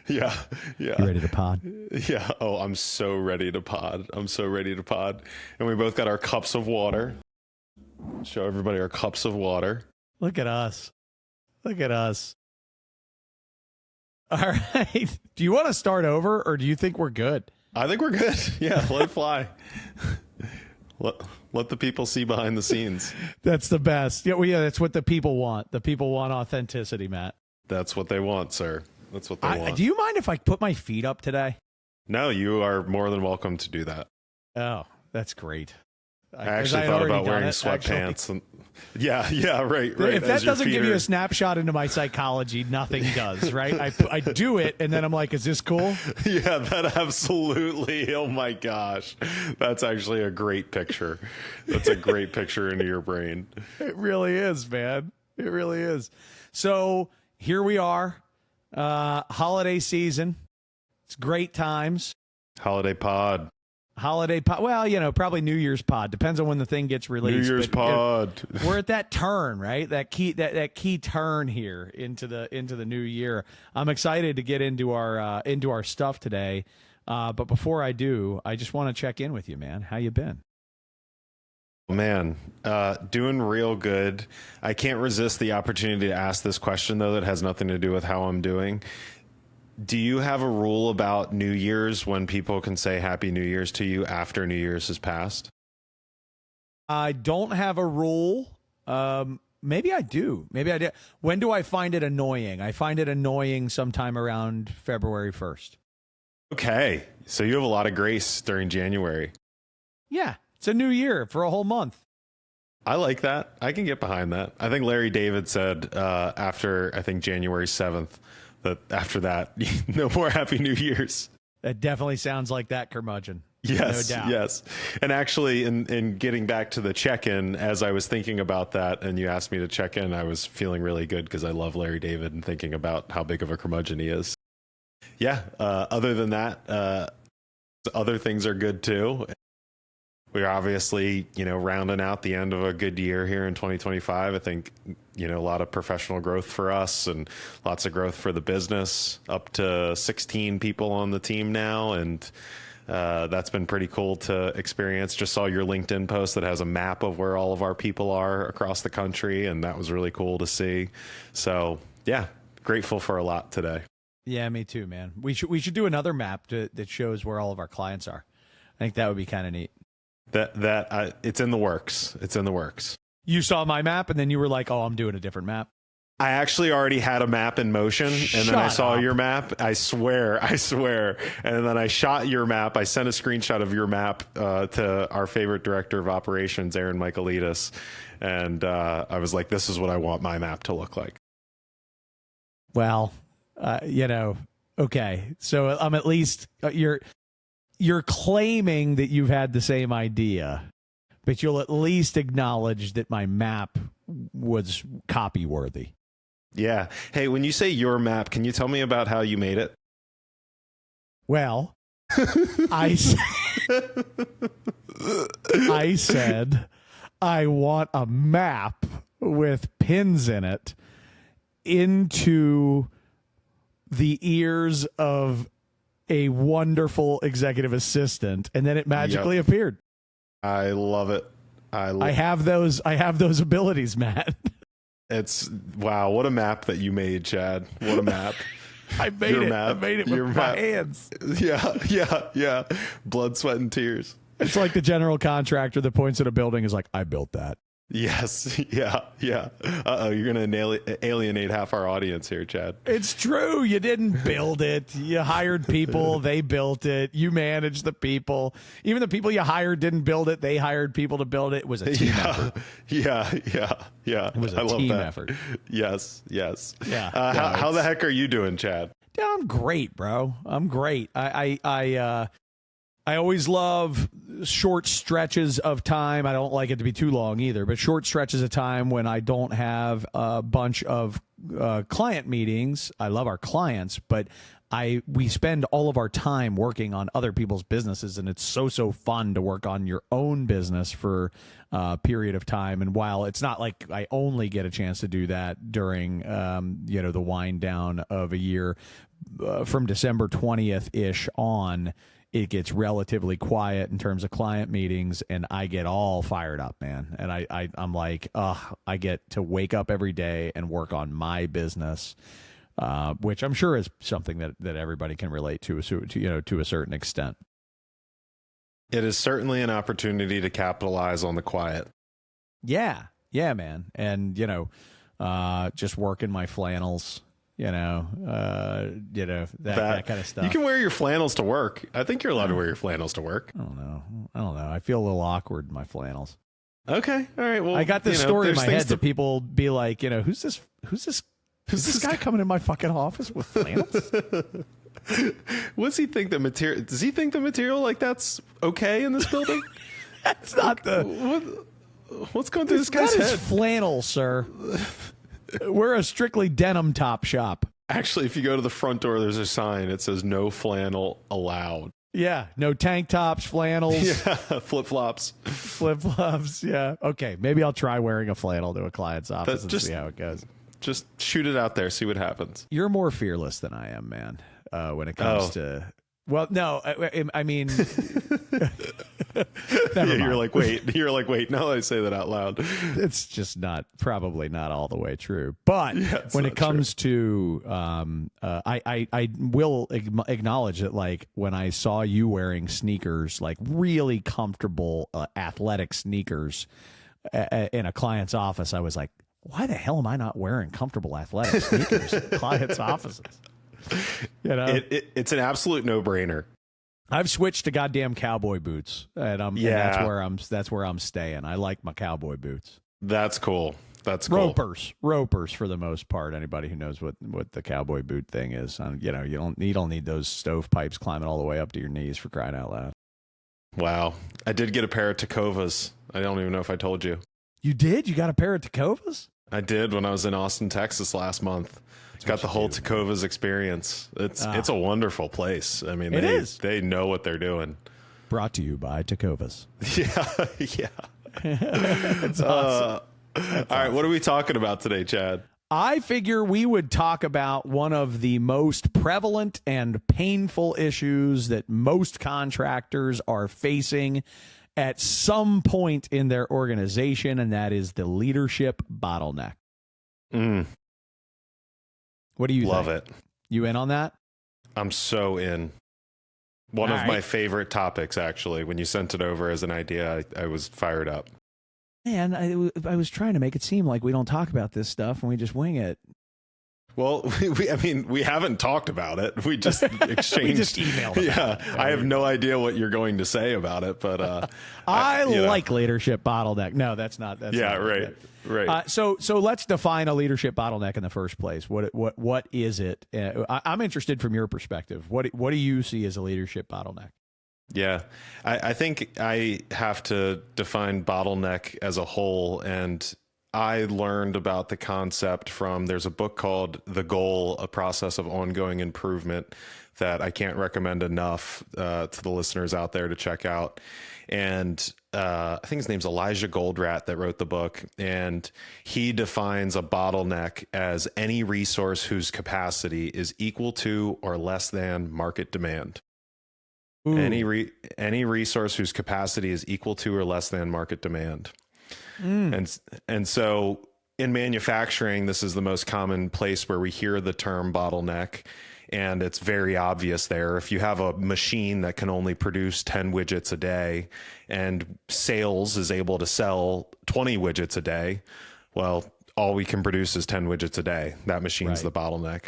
Yeah, yeah. You ready to pod? Yeah. Oh, I'm so ready to pod. I'm so ready to pod. And we both got our cups of water. Show everybody our cups of water. Look at us. Look at us. All right. Do you want to start over or do you think we're good? I think we're good. Yeah, let it fly. Let the people see behind the scenes. That's the best. Yeah, well, yeah, that's what the people want. The people want authenticity, Matt. That's what they want, sir. That's what they want. Do you mind if I put my feet up today? No, you are more than welcome to do that. Oh, that's great. I actually thought about wearing sweatpants. And, yeah, right. If that doesn't give you a snapshot into my psychology, nothing does, right? I do it, and then I'm like, is this cool? Yeah, that absolutely. Oh, my gosh. That's actually a great picture. That's a great picture into your brain. It really is, man. It really is. So here we are, holiday season. It's great times. Holiday pod. Well, probably New Year's pod. Depends on when the thing gets released. New Year's pod. We're at that turn, right? That key turn here into the new year. I'm excited to get into our stuff today. But before I do, I just want to check in with you, man. How you been? Man, doing real good. I can't resist the opportunity to ask this question, though, that has nothing to do with how I'm doing. Do you have a rule about New Year's when people can say Happy New Year's to you after New Year's has passed? I don't have a rule. Maybe I do. When do I find it annoying? I find it annoying sometime around February 1st. Okay. So you have a lot of grace during January. Yeah. It's a new year for a whole month. I like that. I can get behind that. I think Larry David said after, January 7th, that after that, no more Happy New Year's. That definitely sounds like that curmudgeon. Yes, no doubt. Yes. And actually, in getting back to the check-in, as I was thinking about that and you asked me to check in, I was feeling really good because I love Larry David and thinking about how big of a curmudgeon he is. Yeah, other than that, other things are good too. We're obviously, rounding out the end of a good year here in 2025. I think, a lot of professional growth for us and lots of growth for the business, up to 16 people on the team now. And that's been pretty cool to experience. Just saw your LinkedIn post that has a map of where all of our people are across the country. And that was really cool to see. So, yeah, grateful for a lot today. Yeah, me too, man. We should do another map that shows where all of our clients are. I think that would be kind of neat. It's in the works. It's in the works. You saw my map and then you were like, oh, I'm doing a different map. I actually already had a map in motion and then I saw your map. I swear. And then I shot your map. I sent a screenshot of your map to our favorite director of operations, Aaron Michaelides. And I was like, this is what I want my map to look like. Well, okay. So I'm at least, you're claiming that you've had the same idea, but you'll at least acknowledge that my map was copy worthy. Yeah. Hey, when you say your map, can you tell me about how you made it? Well, I said I want a map with pins in it into the ears of a wonderful executive assistant, and then it magically appeared. I love it. I have those abilities, Matt. It's wow, what a map that you made, Chad. What a map. I made it with my hands. Yeah. Blood, sweat, and tears. It's like the general contractor that points at a building is like, I built that. Yes. Yeah. Uh-oh, you're going to alienate half our audience here, Chad. It's true. You didn't build it. You hired people. They built it. You managed the people. Even the people you hired didn't build it. They hired people to build it. It was a team effort. Yeah. It was a team effort. Yes. Yeah. How the heck are you doing, Chad? Yeah, I'm great, bro. I'm great. I always love short stretches of time. I don't like it to be too long either, but short stretches of time when I don't have a bunch of client meetings. I love our clients, but we spend all of our time working on other people's businesses, and it's so fun to work on your own business for a period of time. And while it's not like I only get a chance to do that during the wind down of a year, from December 20th ish on, it gets relatively quiet in terms of client meetings, and I get all fired up, man. And I'm like, I get to wake up every day and work on my business, which I'm sure is something that everybody can relate to a certain extent. It is certainly an opportunity to capitalize on the quiet. Yeah, man. And, just working my flannels, that kind of stuff. You can wear your flannels to work. I think you're allowed to wear your flannels to work. I don't know. I feel a little awkward in my flannels. Okay. All right. Well, I got this story in my head that people be like, who's this guy coming in my fucking office with flannels? What's he think the material? Does he think the material like that's okay in this building? That's not what's going through this guy's head? That is flannel, sir. We're a strictly denim top shop. Actually, if you go to the front door, there's a sign. It says no flannel allowed. Yeah, no tank tops, flannels. Yeah, flip-flops. Flip-flops, yeah. Okay, maybe I'll try wearing a flannel to a client's office and see how it goes. Just shoot it out there, see what happens. You're more fearless than I am, man, when it comes to... Well, no, I mean... You're like, wait, now I say that out loud. It's just probably not all the way true. But when it comes to, I will acknowledge that, like, when I saw you wearing sneakers, like really comfortable athletic sneakers in a client's office, I was like, why the hell am I not wearing comfortable athletic sneakers in clients' offices? It's an absolute no-brainer. I've switched to goddamn cowboy boots, and that's where I'm staying. I like my cowboy boots. That's cool. That's cool. Ropers for the most part. Anybody who knows what the cowboy boot thing is, you don't need those stovepipes climbing all the way up to your knees, for crying out loud. Wow, I did get a pair of Tacovas. I don't even know if I told you. You did? You got a pair of Tacovas? I did when I was in Austin, Texas last month. Got the whole Tacovas experience. It's a wonderful place. I mean, they know what they're doing. Brought to you by Tacovas. Yeah. That's awesome. All right, what are we talking about today, Chad? I figure we would talk about one of the most prevalent and painful issues that most contractors are facing at some point in their organization, and that is the leadership bottleneck. What do you Love think? it. You in on that? I'm so in. One of my favorite topics, actually. When you sent it over as an idea, I was fired up. Man, I was trying to make it seem like we don't talk about this stuff and we just wing it. Well, we haven't talked about it. We just exchanged. We just emailed it. Yeah, I have no idea what you're going to say about it, but I like leadership bottleneck. No, that's not. That's yeah, not right, right. So let's define a leadership bottleneck in the first place. What is it? I'm interested from your perspective. What do you see as a leadership bottleneck? Yeah, I think I have to define bottleneck as a whole, and I learned about the concept from, there's a book called The Goal, A Process of Ongoing Improvement that I can't recommend enough to the listeners out there to check out. And I think his name's Elijah Goldratt that wrote the book. And he defines a bottleneck as any resource whose capacity is equal to or less than market demand. Ooh. Any resource whose capacity is equal to or less than market demand. And so in manufacturing, this is the most common place where we hear the term bottleneck, and it's very obvious there. If you have a machine that can only produce 10 widgets a day and sales is able to sell 20 widgets a day, well, all we can produce is 10 widgets a day. That machine's the bottleneck.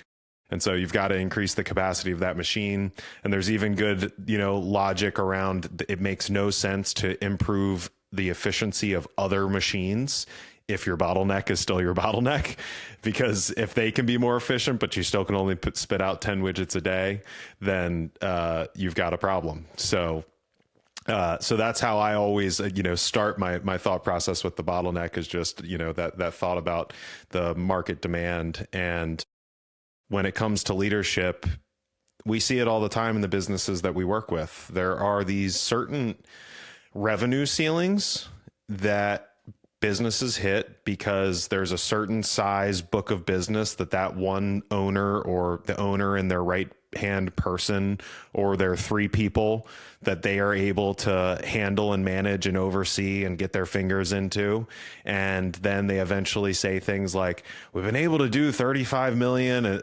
And so you've got to increase the capacity of that machine. And there's even good, logic around it makes no sense to improve the efficiency of other machines if your bottleneck is still your bottleneck, because if they can be more efficient, but you still can only spit out 10 widgets a day, then you've got a problem. So that's how I always, start my thought process with the bottleneck, is just, that thought about the market demand. And when it comes to leadership, we see it all the time in the businesses that we work with. There are these certain revenue ceilings that businesses hit because there's a certain size book of business that one owner or the owner and their right hand person or their three people that they are able to handle and manage and oversee and get their fingers into. And then they eventually say things like, we've been able to do 35 million,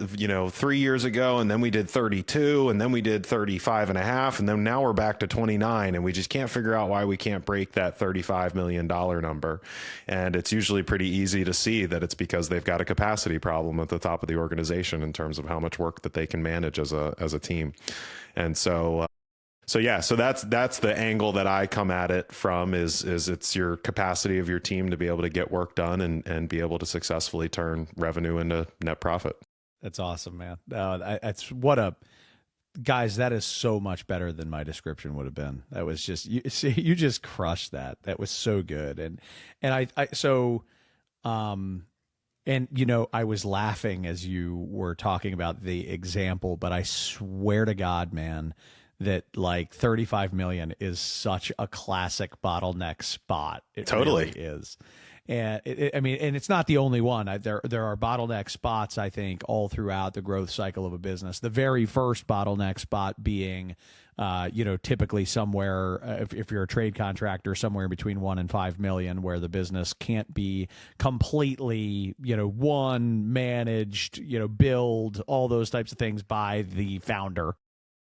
3 years ago. And then we did 32 and then we did 35 and a half. And then now we're back to 29 and we just can't figure out why we can't break that $35 million number. And it's usually pretty easy to see that it's because they've got a capacity problem at the top of the organization in terms of how much work that they can manage as a team. And so that's the angle that I come at it from is it's your capacity of your team to be able to get work done and be able to successfully turn revenue into net profit. That's awesome, man. Guys, that is so much better than my description would have been. That was just, you just crushed that. That was so good. I was laughing as you were talking about the example, but I swear to God, man, that like 35 million is such a classic bottleneck spot. It totally really is. And and it's not the only one. There are bottleneck spots, I think, all throughout the growth cycle of a business. The very first bottleneck spot being, typically somewhere, if you're a trade contractor, somewhere between 1 and 5 million, where the business can't be completely, managed, build, all those types of things by the founder.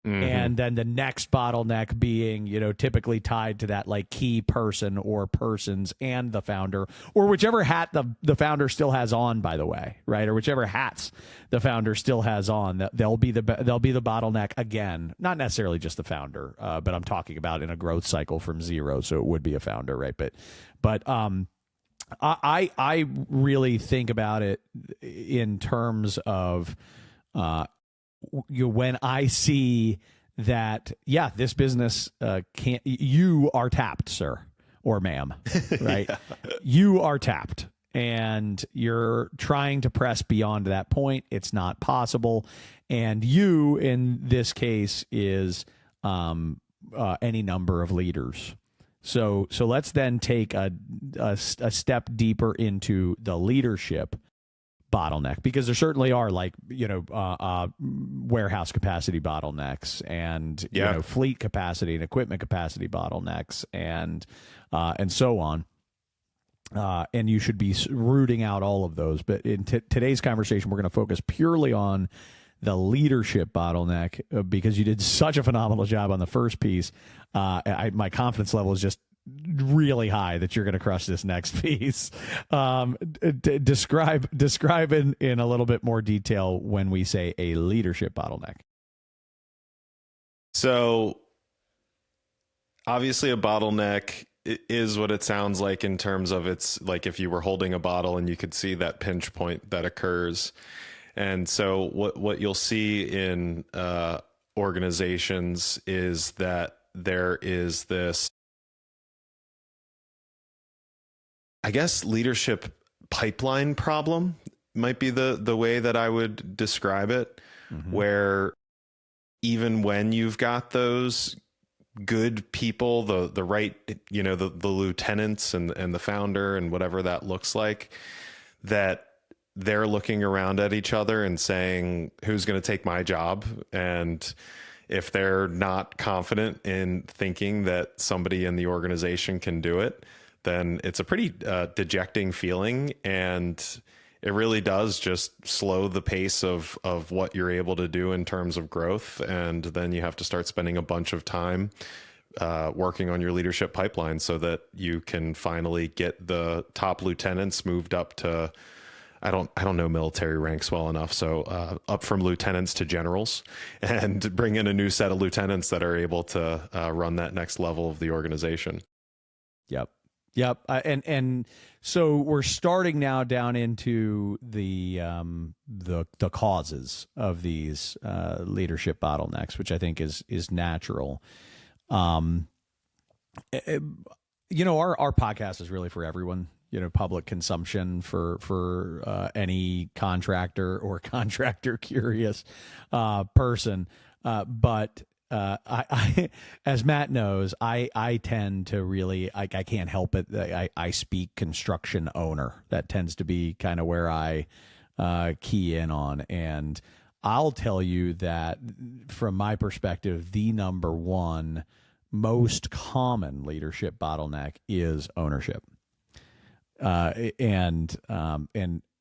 Mm-hmm. And then the next bottleneck being, typically tied to that like key person or persons and the founder, or whichever hat the founder still has on, by the way, right? Or whichever hats the founder still has on, they'll be the bottleneck again. Not necessarily just the founder, but I'm talking about in a growth cycle from zero, so it would be a founder, right? But I really think about it in terms of when I see that, this business can't, you are tapped, sir or ma'am, right? Yeah. You are tapped and you're trying to press beyond that point. It's not possible. And you, in this case, is any number of leaders. So let's then take a step deeper into the leadership bottleneck, because there certainly are warehouse capacity bottlenecks and fleet capacity and equipment capacity bottlenecks and so on. And you should be rooting out all of those. But in today's conversation, we're going to focus purely on the leadership bottleneck because you did such a phenomenal job on the first piece. My confidence level is just really high that you're going to crush this next piece. Describe in a little bit more detail when we say a leadership bottleneck. So obviously a bottleneck is what it sounds like in terms of it's like if you were holding a bottle and you could see that pinch point that occurs. And so what you'll see in organizations is that there is this, I guess, leadership pipeline problem might be the way that I would describe it, where even when you've got those good people, the right, the lieutenants and the founder and whatever that looks like, that they're looking around at each other and saying, who's going to take my job? And if they're not confident in thinking that somebody in the organization can do it, then it's a pretty dejecting feeling, and it really does just slow the pace of what you're able to do in terms of growth. And then you have to start spending a bunch of time working on your leadership pipeline so that you can finally get the top lieutenants moved up to, I don't know military ranks well enough, so up from lieutenants to generals, and bring in a new set of lieutenants that are able to run that next level of the organization. Yep. And so we're starting now down into the causes of these leadership bottlenecks, which I think is natural. Our podcast is really for everyone, public consumption for any contractor or contractor curious person. But as Matt knows, I tend to really, I can't help it. I speak construction owner. That tends to be kind of where I key in on. And I'll tell you that from my perspective, the number one most common leadership bottleneck is ownership. And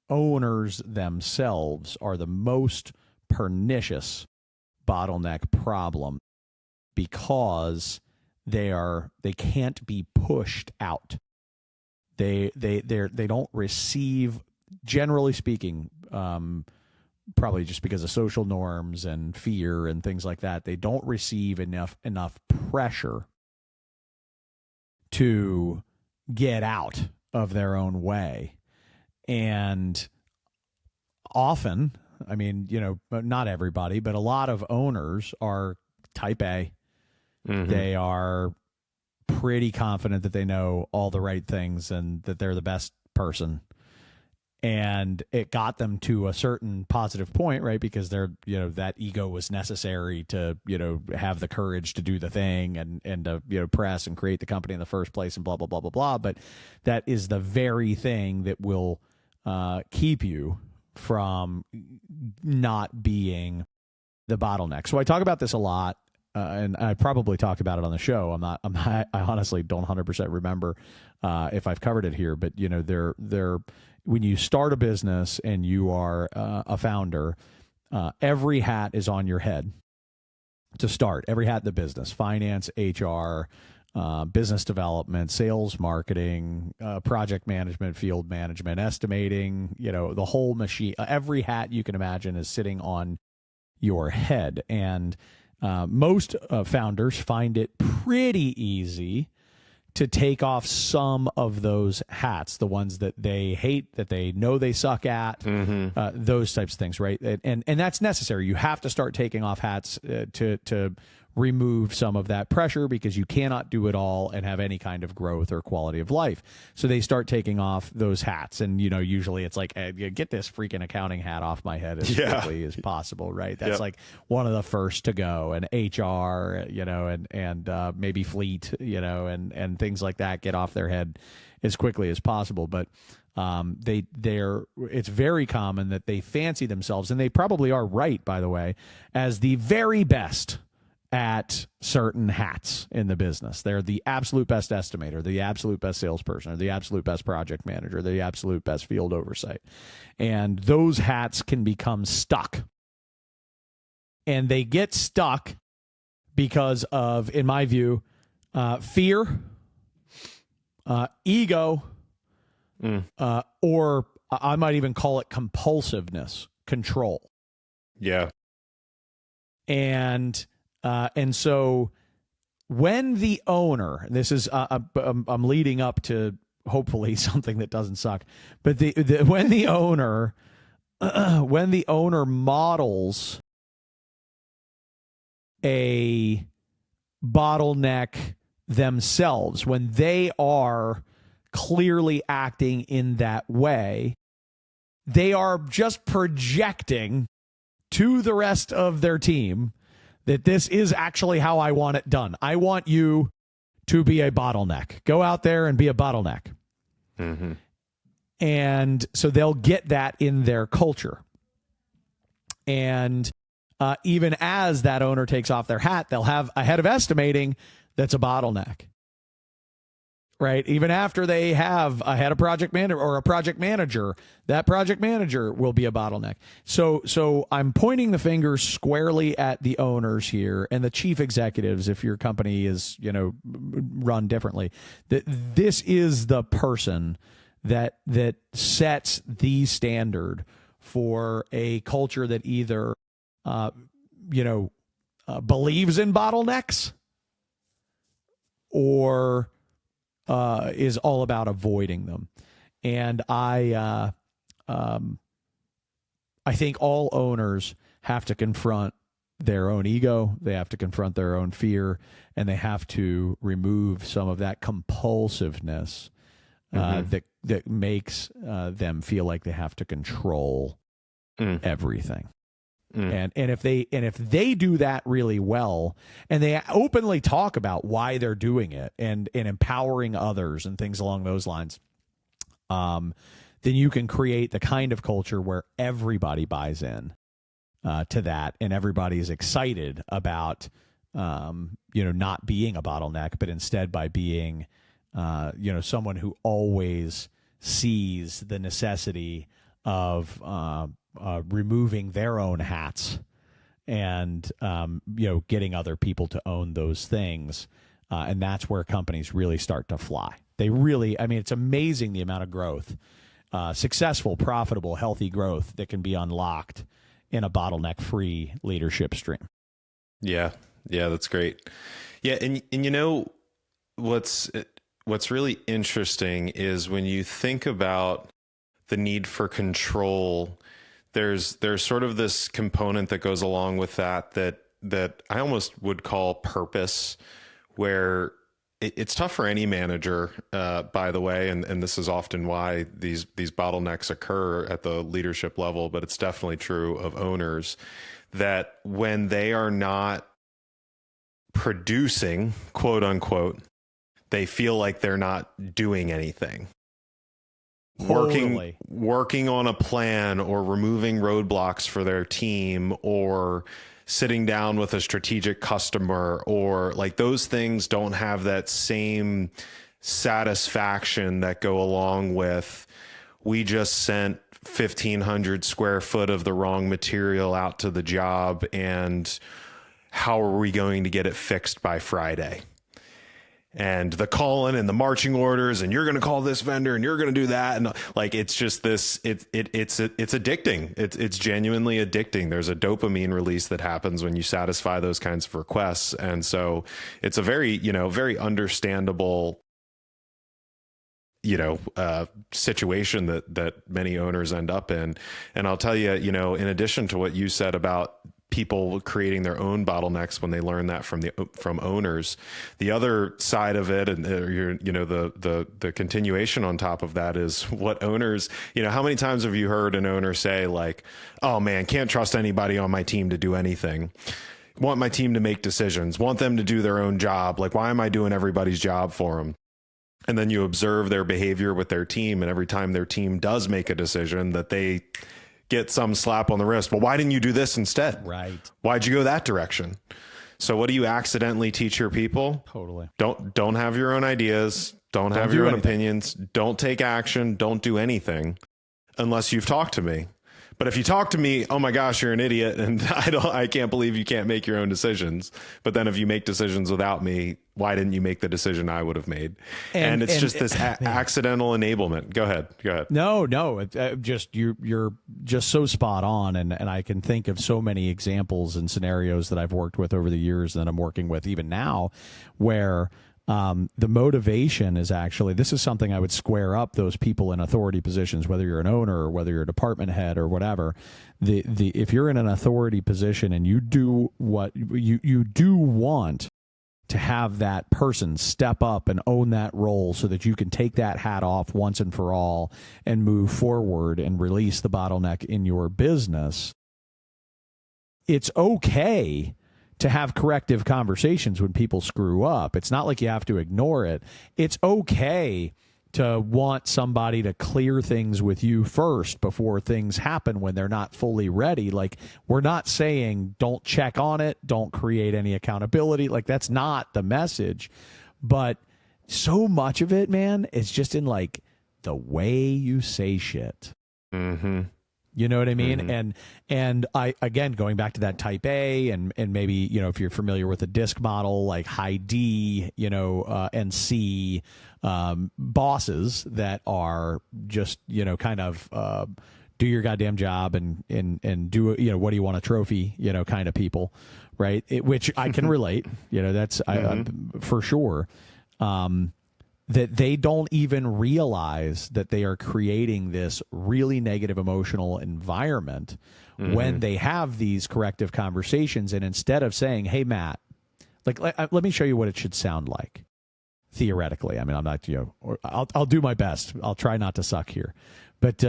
owners themselves are the most pernicious bottleneck problem because they can't be pushed out. They don't receive, generally speaking, probably just because of social norms and fear and things like that, they don't receive enough pressure to get out of their own way. And often, I mean, not everybody, but a lot of owners are type A. Mm-hmm. They are pretty confident that they know all the right things and that they're the best person. And it got them to a certain positive point, right? Because they're, that ego was necessary to, have the courage to do the thing and to, press and create the company in the first place and blah, blah, blah, blah, blah. But that is the very thing that will keep you from not being the bottleneck. So I talk about this a lot, and I probably talked about it on the show. I honestly don't 100% remember if I've covered it here, but when you start a business and you are a founder, every hat is on your head to start. Every hat in the business: finance, HR, business development, sales, marketing, project management, field management, estimating, the whole machine. Every hat you can imagine is sitting on your head. And most founders find it pretty easy to take off some of those hats, the ones that they hate, that they know they suck at, those types of things, right? And that's necessary. You have to start taking off hats to remove some of that pressure, because you cannot do it all and have any kind of growth or quality of life. So they start taking off those hats, and usually it's like, get this freaking accounting hat off my head as quickly as possible, right? That's like one of the first to go. And HR, and maybe fleet, and things like that get off their head as quickly as possible. But it's very common that they fancy themselves, and they probably are right, by the way, as the very best at certain hats in the business. They're the absolute best estimator, the absolute best salesperson, or the absolute best project manager, the absolute best field oversight. And those hats can become stuck. And they get stuck because of, in my view, fear, ego, or I might even call it compulsiveness, control. Yeah. And so when the owner, this is, I'm leading up to hopefully something that doesn't suck, but when the owner models a bottleneck themselves, when they are clearly acting in that way, they are just projecting to the rest of their team that this is actually how I want it done. I want you to be a bottleneck. Go out there and be a bottleneck. Mm-hmm. And so they'll get that in their culture. And even as that owner takes off their hat, they'll have a head of estimating that's a bottleneck. Right? Even after they have a head of project manager or a project manager, that project manager will be a bottleneck. So I'm pointing the finger squarely at the owners here and the chief executives, if your company is, run differently. This is the person that sets the standard for a culture that either believes in bottlenecks or is all about avoiding them. And I think all owners have to confront their own ego, they have to confront their own fear, and they have to remove some of that compulsiveness that makes them feel like they have to control everything. And if they do that really well, and they openly talk about why they're doing it and empowering others and things along those lines, then you can create the kind of culture where everybody buys in to that, and everybody is excited about not being a bottleneck, but instead by being someone who always sees the necessity of removing their own hats and getting other people to own those things, and that's where companies really start to fly. They really, it's amazing the amount of growth, successful, profitable, healthy growth that can be unlocked in a bottleneck-free leadership stream. Yeah, that's great. Yeah, and what's really interesting is when you think about the need for control, there's sort of this component that goes along with that I almost would call purpose, where it's tough for any manager, by the way, and this is often why these bottlenecks occur at the leadership level, but it's definitely true of owners, that when they are not producing, quote unquote, they feel like they're not doing anything. Totally. Working on a plan or removing roadblocks for their team or sitting down with a strategic customer, or like those things don't have that same satisfaction that go along with, we just sent 1,500 square foot of the wrong material out to the job, and how are we going to get it fixed by Friday? And the calling and the marching orders, and you're going to call this vendor and you're going to do that. And like, it's just this, it's addicting. It's genuinely addicting. There's a dopamine release that happens when you satisfy those kinds of requests. And so it's a very, very understandable, situation that many owners end up in. And I'll tell you, in addition to what you said about people creating their own bottlenecks when they learn that from owners, the other side of it, and the continuation on top of that, is what owners, how many times have you heard an owner say like, oh man, can't trust anybody on my team to do anything, want my team to make decisions, want them to do their own job, like why am I doing everybody's job for them? And then you observe their behavior with their team, and every time their team does make a decision, that they get some slap on the wrist. Well, why didn't you do this instead? Right. Why'd you go that direction? So what do you accidentally teach your people? Totally. Don't have your own ideas. Don't have your own opinions. Don't take action. Don't do anything unless you've talked to me. But if you talk to me, oh my gosh, you're an idiot, and I can't believe you can't make your own decisions. But then if you make decisions without me, why didn't you make the decision I would have made? And it's just this accidental enablement. Go ahead. No, you're just so spot on, and I can think of so many examples and scenarios that I've worked with over the years that I'm working with even now, where the motivation is actually, this is something I would square up those people in authority positions, whether you're an owner or whether you're a department head or whatever. If you're in an authority position and you do what you do want to have that person step up and own that role so that you can take that hat off once and for all and move forward and release the bottleneck in your business, it's okay to have corrective conversations when people screw up. It's not like you have to ignore it. It's okay to want somebody to clear things with you first before things happen when they're not fully ready. Like, we're not saying don't check on it, don't create any accountability. Like, that's not the message. But so much of it, man, is just in like the way you say shit. Mm-hmm. You know what I mean? Mm-hmm. And I, again, going back to that type A, and maybe, if you're familiar with the DISC model, like high D, and C, bosses that are just, kind of, do your goddamn job and do, what do you want, a trophy, kind of people, right? Which I can relate, that's for sure. That they don't even realize that they are creating this really negative emotional environment when they have these corrective conversations. And instead of saying, hey, Matt, let me show you what it should sound like. Theoretically, I mean, I'm not, I'll do my best. I'll try not to suck here. But,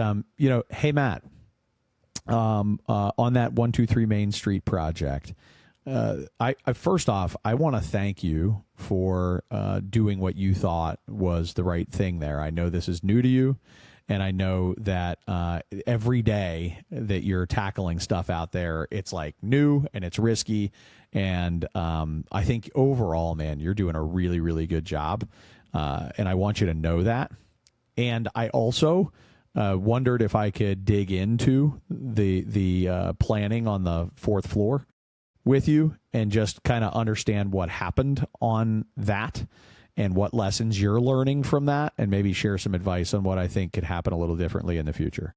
hey, Matt, on that 123 Main Street project. I first off, I want to thank you for doing what you thought was the right thing there. I know this is new to you, and I know that every day that you're tackling stuff out there, it's like new and it's risky. And I think overall, man, you're doing a really, really good job. And I want you to know that. And I also wondered if I could dig into the planning on the fourth floor with you and just kind of understand what happened on that and what lessons you're learning from that, and maybe share some advice on what I think could happen a little differently in the future.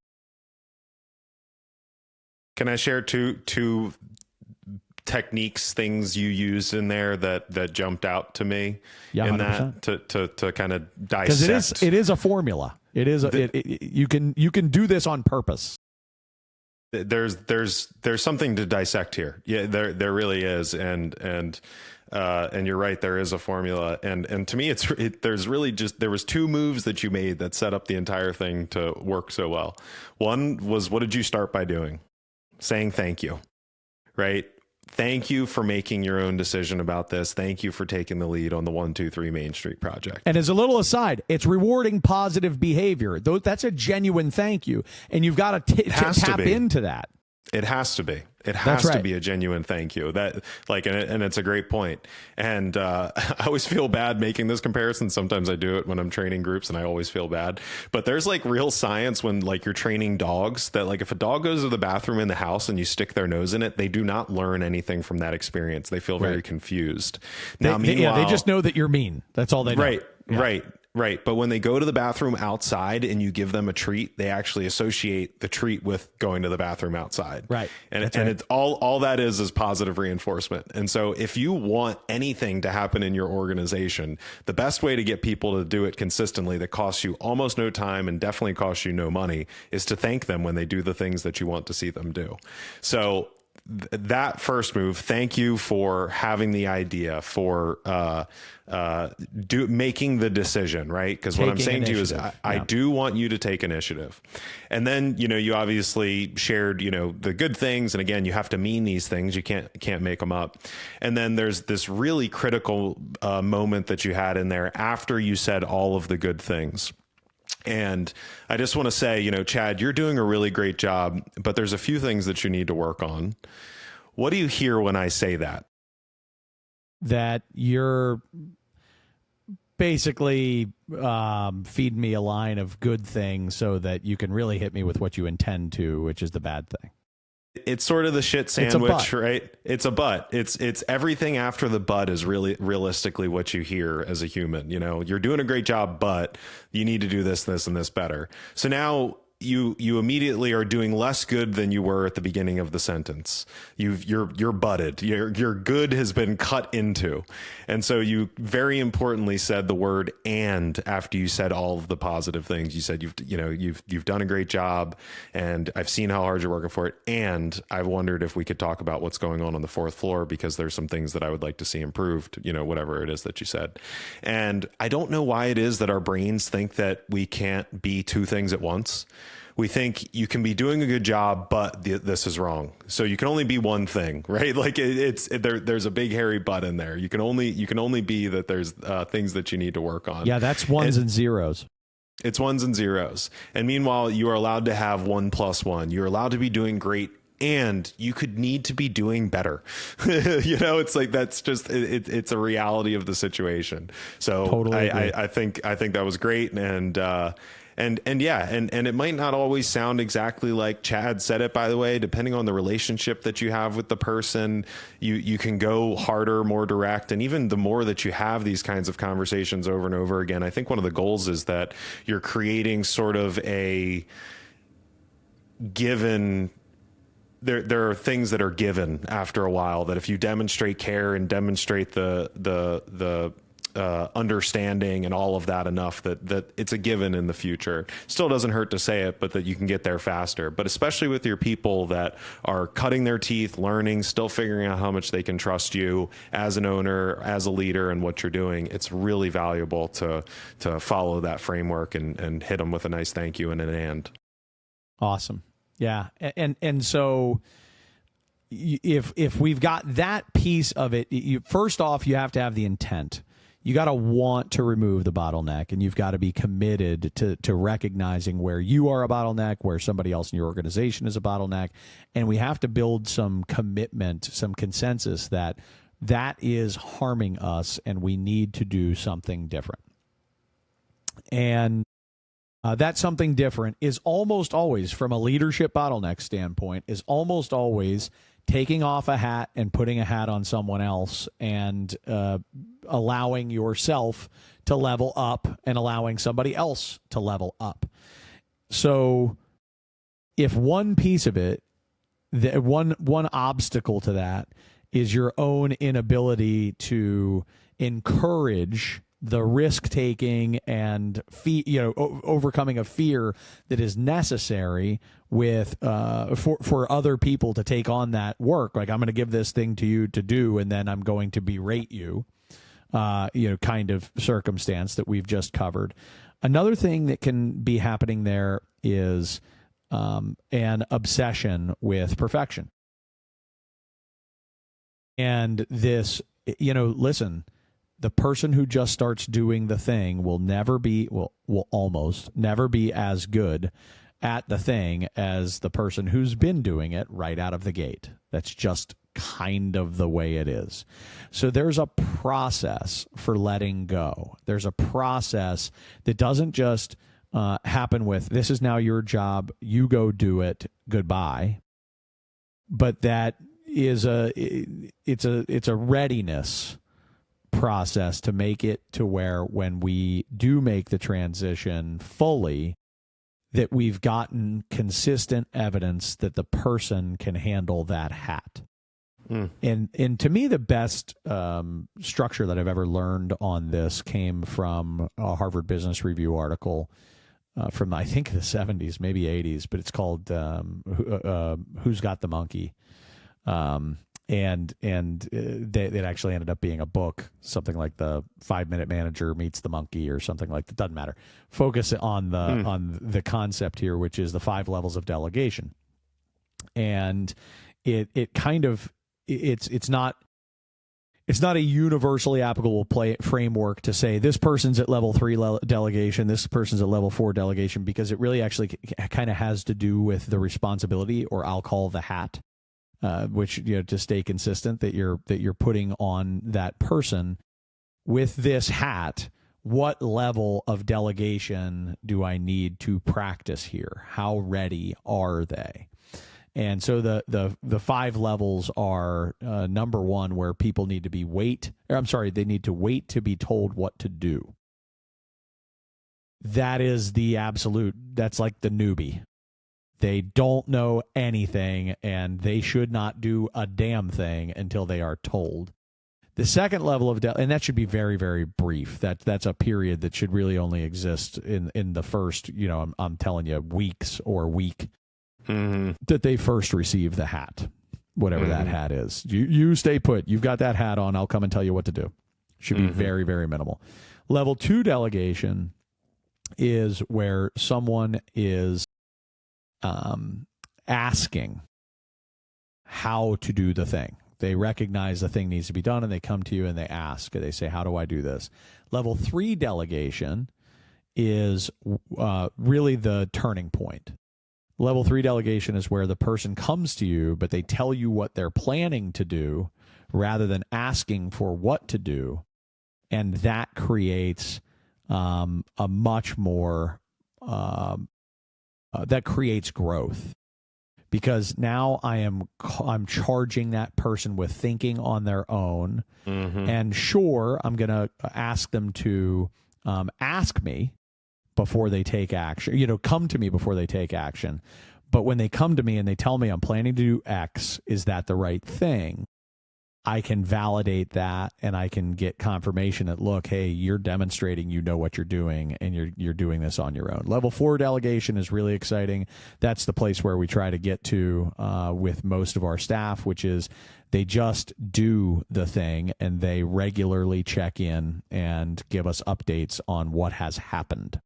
Can I share two techniques, things you used in there that jumped out to me in 100%. that to kind of dissect? Because it is a formula. It is you can do this on purpose. There's something to dissect here. Yeah, there really is, and you're right. There is a formula, and to me, there's really there was two moves that you made that set up the entire thing to work so well. One was, what did you start by doing? Saying thank you, right? Thank you for making your own decision about this. Thank you for taking the lead on the 123 Main Street project. And as a little aside, it's rewarding positive behavior. That's a genuine thank you. And you've got to tap into that. It has to be. It has to be a genuine thank you. That and it's a great point. And I always feel bad making this comparison. Sometimes I do it when I'm training groups, and I always feel bad. But there's like real science when like you're training dogs that like if a dog goes to the bathroom in the house and you stick their nose in it, they do not learn anything from that experience. They feel very confused. Now, meanwhile, they just know that you're mean. That's all they know. Right. But when they go to the bathroom outside and you give them a treat, they actually associate the treat with going to the bathroom outside. Right. And it's all that is positive reinforcement. And so if you want anything to happen in your organization, the best way to get people to do it consistently that costs you almost no time and definitely costs you no money is to thank them when they do the things that you want to see them do. So that first move, thank you for having the idea, for making the decision, right? Because what I'm saying to you is I do want you to take initiative. And then, you obviously shared, the good things. And again, you have to mean these things. You can't make them up. And then there's this really critical moment that you had in there after you said all of the good things. And I just want to say, Chad, you're doing a really great job, but there's a few things that you need to work on. What do you hear when I say that? That you're basically feeding me a line of good things so that you can really hit me with what you intend to, which is the bad thing. It's sort of the shit sandwich, right? It's a but. It's everything after the but is really realistically what you hear as a human. You're doing a great job, but you need to do this, and this better. So now you immediately are doing less good than you were at the beginning of the sentence. You're butted. Your good has been cut into. And so you very importantly said the word "and" after you said all of the positive things. You said you've done a great job, and I've seen how hard you're working for it. And I've wondered if we could talk about what's going on the fourth floor, because there's some things that I would like to see improved, whatever it is that you said. And I don't know why it is that our brains think that we can't be two things at once. We think you can be doing a good job, but this is wrong. So you can only be one thing, right? Like there's a big hairy but in there. You can only be that there's things that you need to work on. Yeah, that's ones and zeros. It's ones and zeros. And meanwhile, you are allowed to have 1 + 1. You're allowed to be doing great, and you could need to be doing better. It's like, that's just, it's a reality of the situation. So totally I think that was great. And it might not always sound exactly like Chad said it, by the way. Depending on the relationship that you have with the person, you can go harder, more direct. And even the more that you have these kinds of conversations over and over again, I think one of the goals is that you're creating sort of a given. There are things that are given after a while, that if you demonstrate care and demonstrate the understanding and all of that enough, that it's a given in the future. Still doesn't hurt to say it, but that you can get there faster. But especially with your people that are cutting their teeth, learning, still figuring out how much they can trust you as an owner, as a leader, and what you're doing, it's really valuable to follow that framework and hit them with a nice thank you and an and. Awesome. Yeah. And so if we've got that piece of it, first off, you have to have the intent. You got to want to remove the bottleneck, and you've got to be committed to recognizing where you are a bottleneck, where somebody else in your organization is a bottleneck. And we have to build some commitment, some consensus that is harming us and we need to do something different. And that something different is almost always, from a leadership bottleneck standpoint, is almost always taking off a hat and putting a hat on someone else, and allowing yourself to level up and allowing somebody else to level up. So if one piece of it, one obstacle to that is your own inability to encourage the risk-taking and overcoming of fear that is necessary with for other people to take on that work. Like, I'm going to give this thing to you to do, and then I'm going to berate you, kind of circumstance that we've just covered. Another thing that can be happening there is an obsession with perfection. And this, listen, the person who just starts doing the thing will almost never be as good at the thing as the person who's been doing it right out of the gate. That's just kind of the way it is. So there's a process for letting go. There's a process that doesn't just happen with, this is now your job, you go do it, goodbye. But that is it's a readiness process to make it to where when we do make the transition fully, that we've gotten consistent evidence that the person can handle that hat. And to me, the best structure that I've ever learned on this came from a Harvard Business Review article from, I think, the 70s, maybe 80s, but it's called Who's Got the Monkey? It actually ended up being a book, something like the 5-Minute Manager Meets the Monkey or something like that. Doesn't matter. Focus on the concept here, which is the 5 levels of delegation. And it's not a universally applicable framework to say this person's at level 3 delegation, this person's at level 4 delegation, because it really actually kind of has to do with the responsibility, or I'll call the hat. Which, to stay consistent, that you're putting on that person. With this hat, what level of delegation do I need to practice here? How ready are they? And so the 5 levels are number 1, where people need to they need to wait to be told what to do. That is the absolute, that's like the newbie. They don't know anything, and they should not do a damn thing until they are told. The second level of and that should be very, very brief. That's a period that should really only exist in the first, I'm telling you, weeks or week that they first receive the hat, whatever that hat is. You stay put. You've got that hat on. I'll come and tell you what to do. Should be very, very minimal. Level 2 delegation is where someone is asking how to do the thing. They recognize the thing needs to be done, and they come to you and they ask. They say, how do I do this? Level 3 delegation is really the turning point. Level 3 delegation is where the person comes to you, but they tell you what they're planning to do rather than asking for what to do. And that creates a much more that creates growth, because now I'm charging that person with thinking on their own. And sure, I'm going to ask them to ask me before they take action, come to me before they take action. But when they come to me and they tell me I'm planning to do X, is that the right thing? I can validate that, and I can get confirmation that, look, hey, you're demonstrating you know what you're doing, and you're doing this on your own. Level 4 delegation is really exciting. That's the place where we try to get to with most of our staff, which is they just do the thing, and they regularly check in and give us updates on what has happened.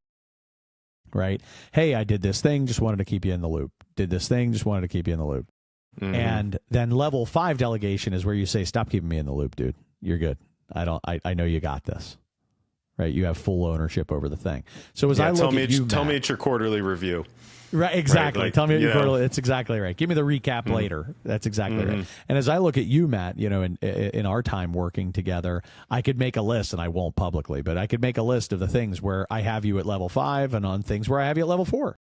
right? Hey, I did this thing, just wanted to keep you in the loop. Did this thing, just wanted to keep you in the loop. And then level 5 delegation is where you say, stop keeping me in the loop, dude. You're good. I know you got this. Right? You have full ownership over the thing. So as I look at you, tell Matt, me it's your quarterly review. Right, exactly. Right, like, tell me your quarterly. That's exactly right. Give me the recap later. That's exactly right. And as I look at you, Matt, in our time working together, I could make a list, and I won't publicly, but I could make a list of the things where I have you at level 5 and on things where I have you at level 4.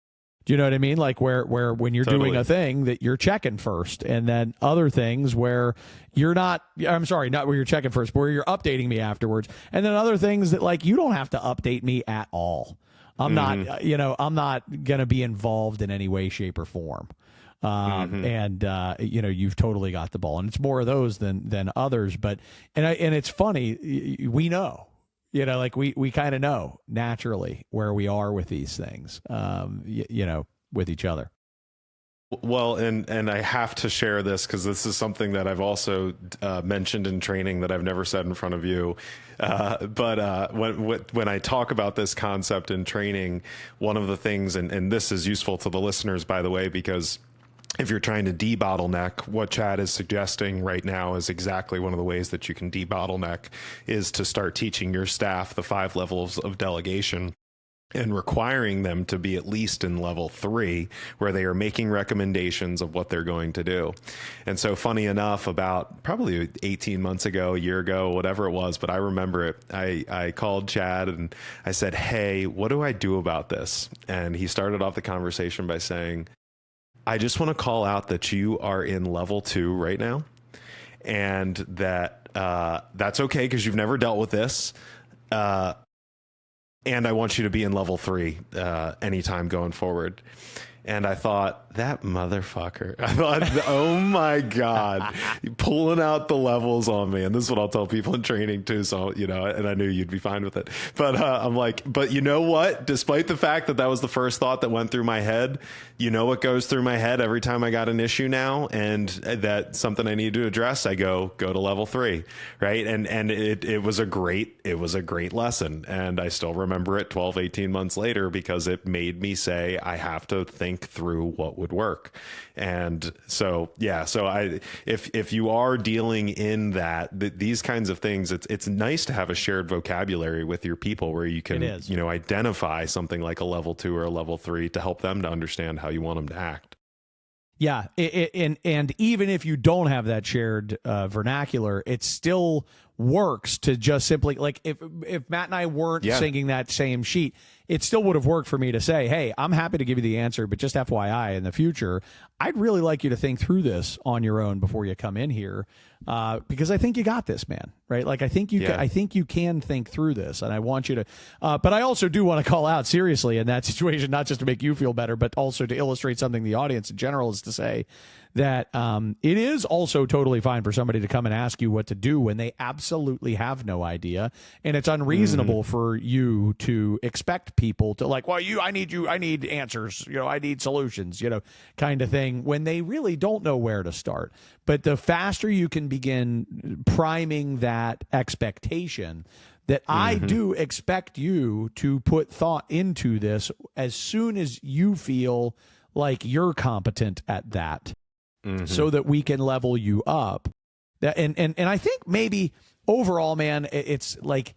Do you know what I mean? Like where when you're doing a thing that you're checking first, and then other things where you're not, I'm sorry, not where you're checking first, but where you're updating me afterwards. And then other things that like you don't have to update me at all. I'm not, I'm not going to be involved in any way, shape, or form. And you've totally got the ball, and it's more of those than others. But and it's funny, we know, like we kind of know naturally where we are with these things, with each other. Well, and I have to share this because this is something that I've also mentioned in training that I've never said in front of you. But when I talk about this concept in training, one of the things, and this is useful to the listeners, by the way, because if you're trying to de-bottleneck, what Chad is suggesting right now is exactly one of the ways that you can de-bottleneck is to start teaching your staff the 5 levels of delegation and requiring them to be at least in level 3, where they are making recommendations of what they're going to do. And so funny enough, about probably 18 months ago, a year ago, whatever it was, but I remember it, I called Chad and I said, hey, what do I do about this? And he started off the conversation by saying, I just want to call out that you are in level 2 right now, and that that's okay because you've never dealt with this. And I want you to be in level 3 anytime going forward. And I thought, that motherfucker. I thought, oh my God, pulling out the levels on me. And this is what I'll tell people in training too. So, and I knew you'd be fine with it. But I'm like, but you know what? Despite the fact that that was the first thought that went through my head, you know what goes through my head every time I got an issue now, and that's something I need to address, I go to level 3, right? And it was a great lesson. And I still remember it 12, 18 months later because it made me say, I have to think through what would work. And so, yeah, so if you are dealing in these kinds of things, it's nice to have a shared vocabulary with your people where you can, identify something like a level 2 or a level 3 to help them to understand how you want them to act. Yeah. And even if you don't have that shared vernacular, it still works to just simply, like, if Matt and I weren't singing that same sheet, it still would have worked for me to say, hey, I'm happy to give you the answer, but just FYI, in the future, I'd really like you to think through this on your own before you come in here, because I think you got this, man. Right? Like, I think you can think through this, and I want you to. But I also do want to call out seriously in that situation, not just to make you feel better, but also to illustrate something the audience in general, is to say that it is also totally fine for somebody to come and ask you what to do when they absolutely have no idea, and it's unreasonable for you to expect people to, like, well, I need answers, I need solutions, kind of thing, when they really don't know where to start. But the faster you can begin priming that expectation that I do expect you to put thought into this as soon as you feel like you're competent at that, so that we can level you up. And I think maybe overall, man, it's like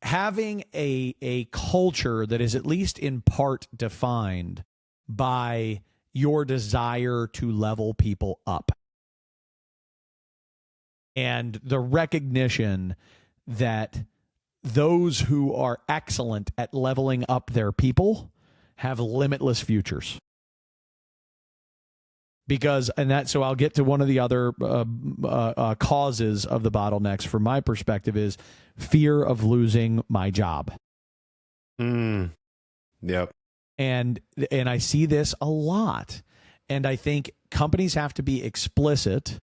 having a culture that is at least in part defined by your desire to level people up, and the recognition that those who are excellent at leveling up their people have limitless futures. So I'll get to one of the other causes of the bottlenecks from my perspective is fear of losing my job. Yep. And I see this a lot. And I think companies have to be explicit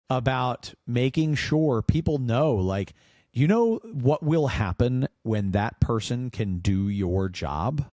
about making sure people know, like, what will happen when that person can do your job?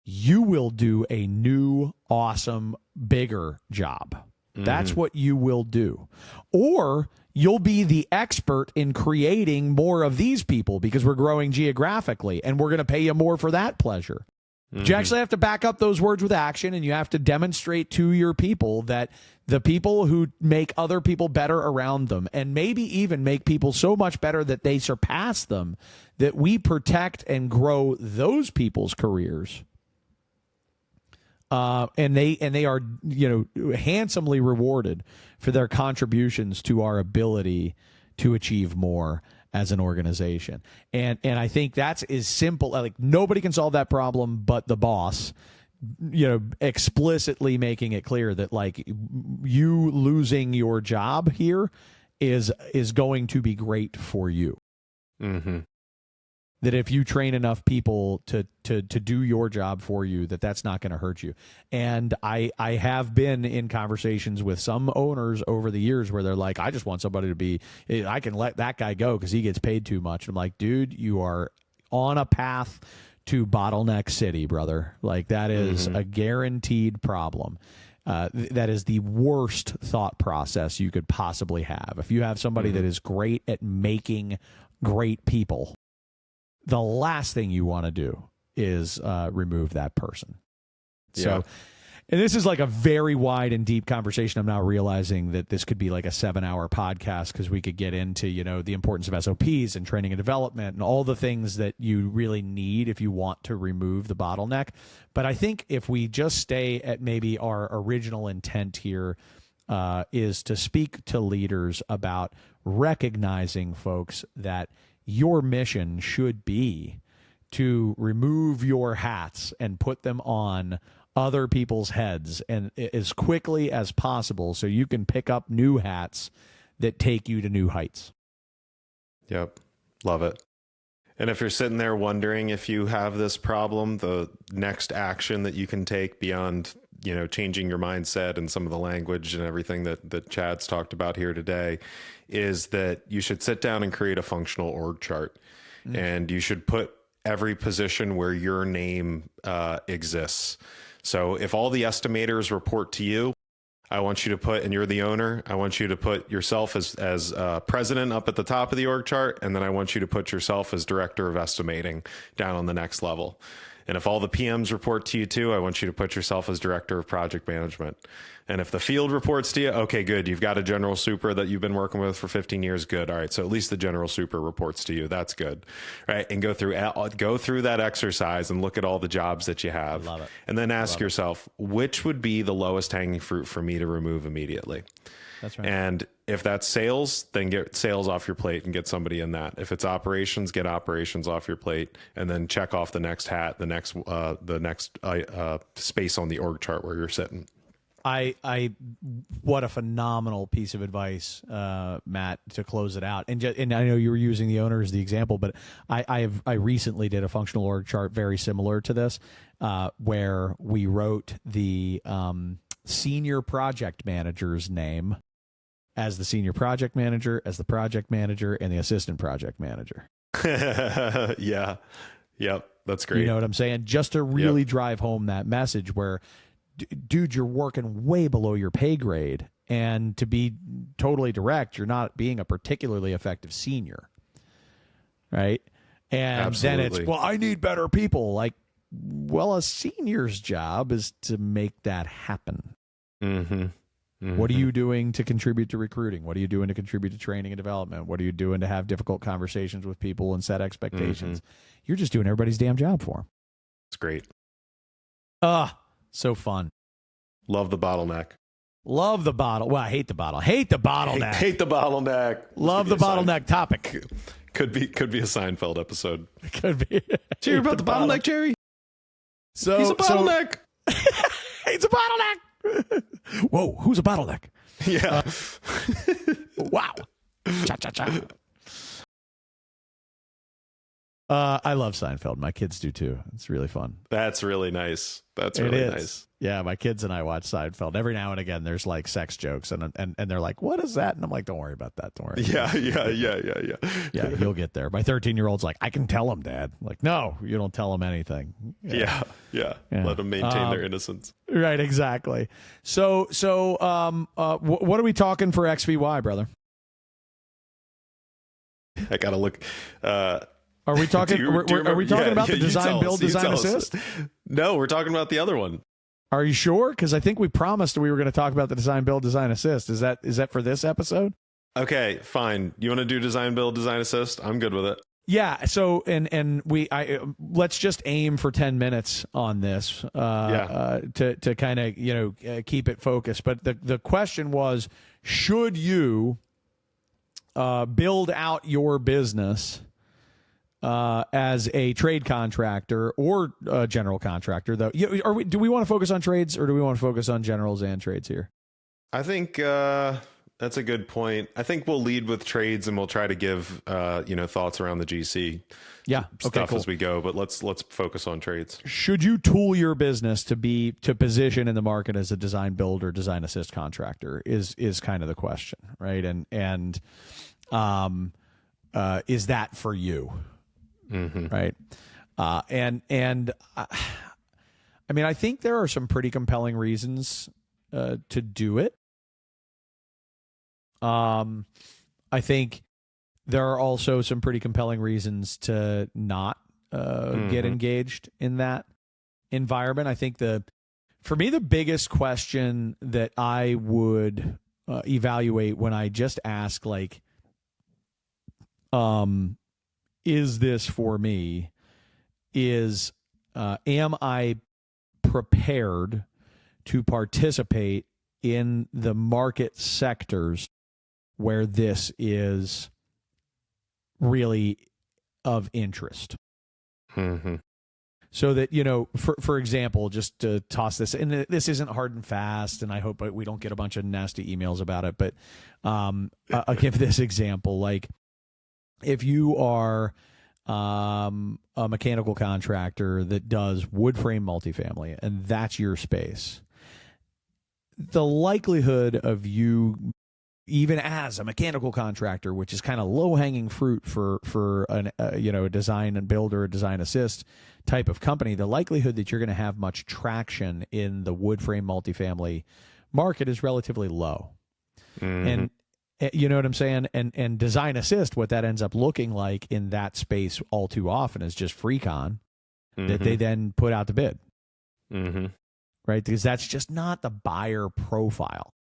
You will do a new, awesome, bigger job. That's what you will do. Or you'll be the expert in creating more of these people because we're growing geographically, and we're going to pay you more for that pleasure. You actually have to back up those words with action, and you have to demonstrate to your people that the people who make other people better around them, and maybe even make people so much better that they surpass them, that we protect and grow those people's careers. And they are, handsomely rewarded for their contributions to our ability to achieve more as an organization. And I think that's as simple. Like, nobody can solve that problem but the boss, explicitly making it clear that, like, you losing your job here is going to be great for you. Mm-hmm. That if you train enough people to do your job for you, that's not going to hurt you. And I have been in conversations with some owners over the years where they're like, I just want somebody I can let that guy go because he gets paid too much. I'm like, dude, you are on a path to bottleneck city, brother. Like, that is a guaranteed problem. That is the worst thought process you could possibly have. If you have somebody that is great at making great people, the last thing you want to do is remove that person. So, and this is like a very wide and deep conversation. I'm now realizing that this could be like a 7-hour podcast, because we could get into, the importance of SOPs and training and development and all the things that you really need if you want to remove the bottleneck. But I think if we just stay at maybe our original intent here, is to speak to leaders about recognizing, folks, that your mission should be to remove your hats and put them on other people's heads, and as quickly as possible, so you can pick up new hats that take you to new heights. Yep. Love it. And if you're sitting there wondering if you have this problem, the next action that you can take beyond, changing your mindset and some of the language and everything that Chad's talked about here today, is that you should sit down and create a functional org chart. And you should put every position where your name exists. So if all the estimators report to you, I want you to put, and you're the owner, I want you to put yourself as president up at the top of the org chart. And then I want you to put yourself as director of estimating down on the next level. And if all the PMs report to you too, I want you to put yourself as director of project management. And if the field reports to you, okay, good. You've got a general super that you've been working with for 15 years. Good. All right. So at least the general super reports to you. That's good. Right. And go through that exercise and look at all the jobs that you have. Love it. And then ask yourself, which would be the lowest hanging fruit for me to remove immediately? That's right. And if that's sales, then get sales off your plate and get somebody in that. If it's operations, get operations off your plate, and then check off the next hat, the next space on the org chart where you're sitting. What a phenomenal piece of advice, Matt, to close it out. And I know you were using the owner as the example, but I recently did a functional org chart very similar to this, where we wrote the senior project manager's name as the senior project manager, as the project manager, and the assistant project manager. Yeah. Yep. That's great. You know what I'm saying? Just to really drive home that message where, dude, you're working way below your pay grade. And to be totally direct, you're not being a particularly effective senior. Right? And Absolutely. then it's, well, I need better people. Like, well, a senior's job is to make that happen. Mm-hmm. Mm-hmm. What are you doing to contribute to recruiting? What are you doing to contribute to training and development? What are you doing to have difficult conversations with people and set expectations? You're just doing everybody's damn job for them. It's great. So fun. Love the bottleneck. Love the bottle. Well, I hate the bottle. Hate the bottleneck. Hate the bottleneck. Love the bottleneck topic. Could be a Seinfeld episode. Could be. Did you hear about the bottleneck, Jerry? So he's a bottleneck. He's a bottleneck. Whoa, who's a bottleneck? Yeah. Wow. Cha cha cha. I love Seinfeld. My kids do too. It's really fun. That's really nice. That's really nice. Yeah, my kids and I watch Seinfeld. Every now and again, there's like sex jokes, and they're like, "What is that?" And I'm like, "Don't worry about that. Don't worry." Yeah. Yeah, you'll get there. My 13-year-old's like, "I can tell them, Dad." I'm like, no, you don't tell them anything. Yeah. Let them maintain their innocence. Right, exactly. So, what are we talking for XVY, brother? I gotta look. Are Are we talking? Do you are we remember? talking about the you design, tell build, us, you design, tell us. assist? No, we're talking about the other one. Are you sure? Because I think we promised we were going to talk about the design, build, design, assist. Is that for this episode? Okay, fine. You want to do design, build, design, assist? I'm good with it. Yeah. So let's just aim for 10 minutes on this. To kind of keep it focused. But the question was, should you build out your business as a trade contractor or a general contractor? Though, do we want to focus on trades or do we want to focus on generals and trades here? I think that's a good point. I think we'll lead with trades and we'll try to give thoughts around the GC stuff as we go. But let's focus on trades. Should you tool your business to position in the market as a design build or design assist contractor is kind of the question, right? And is that for you? Mm-hmm. Right. And I mean, I think there are some pretty compelling reasons to do it. I think there are also some pretty compelling reasons to not get engaged in that environment. I think for me, the biggest question that I would evaluate when I just ask, like, is this for me, is am I prepared to participate in the market sectors where this is really of interest? Mm-hmm. So that, for example, just to toss this, and this isn't hard and fast, and I hope we don't get a bunch of nasty emails about it, but I'll give this example. Like, if you are a mechanical contractor that does wood frame multifamily, and that's your space, the likelihood of you, even as a mechanical contractor, which is kind of low-hanging fruit for a design and build or a design assist type of company, the likelihood that you're going to have much traction in the wood frame multifamily market is relatively low. Mm-hmm. And you know what I'm saying? And design assist, what that ends up looking like in that space all too often is just free con that they then put out to bid. Mm-hmm. Right? Because that's just not the buyer profile.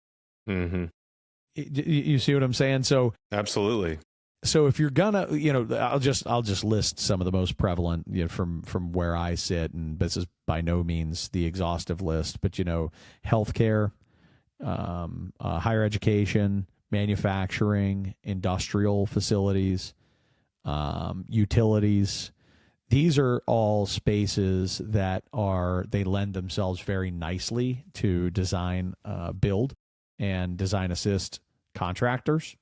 Mm-hmm. You see what I'm saying? So absolutely. So if you're gonna, I'll just list some of the most prevalent, from where I sit, and this is by no means the exhaustive list, but healthcare, higher education, manufacturing, industrial facilities, utilities. These are all spaces that they lend themselves very nicely to design, build, and design assist contractors.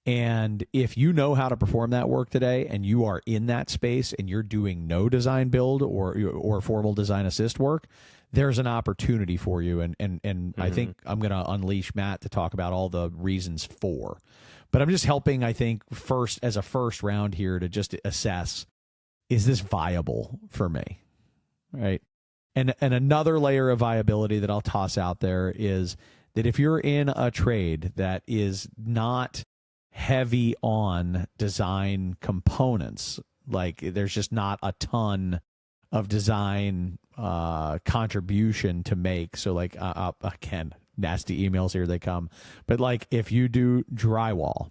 And if you know how to perform that work today, and you are in that space, and you're doing no design build or formal design assist work, there's an opportunity for you. And I think I'm going to unleash Matt to talk about all the reasons for. But I'm just helping, I think, as a first round here to just assess, is this viable for me? Right. And another layer of viability that I'll toss out there is that if you're in a trade that is not heavy on design components, like there's just not a ton of design contribution to make. So like, again, nasty emails, here they come. But like if you do drywall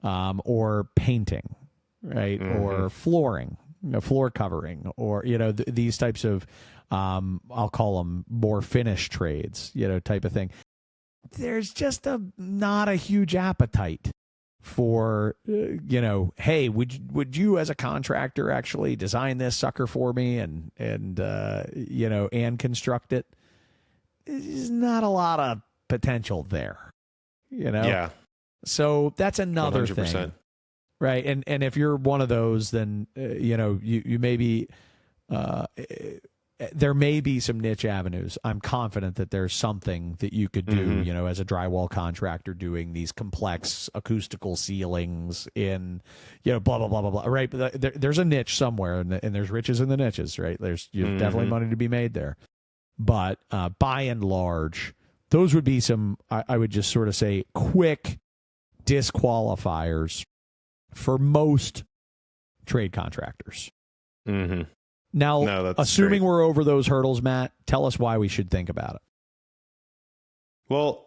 or painting, right, or flooring, floor covering, or, these types of, I'll call them more finished trades, type of thing. There's just not a huge appetite for, hey, would you as a contractor actually design this sucker for me and construct it? There's not a lot of potential there, Yeah. So that's another 100%. thing, right? And if you're one of those, then you may be. There may be some niche avenues. I'm confident that there's something that you could do, as a drywall contractor doing these complex acoustical ceilings in, blah, blah, blah, blah, blah, right? But there's a niche somewhere, and there's riches in the niches, right? There's definitely money to be made there. But by and large, those would be some, I would just sort of say, quick disqualifiers for most trade contractors. Mm-hmm. Now, No, that's assuming great. we're over those hurdles, Matt, tell us why we should think about it. Well,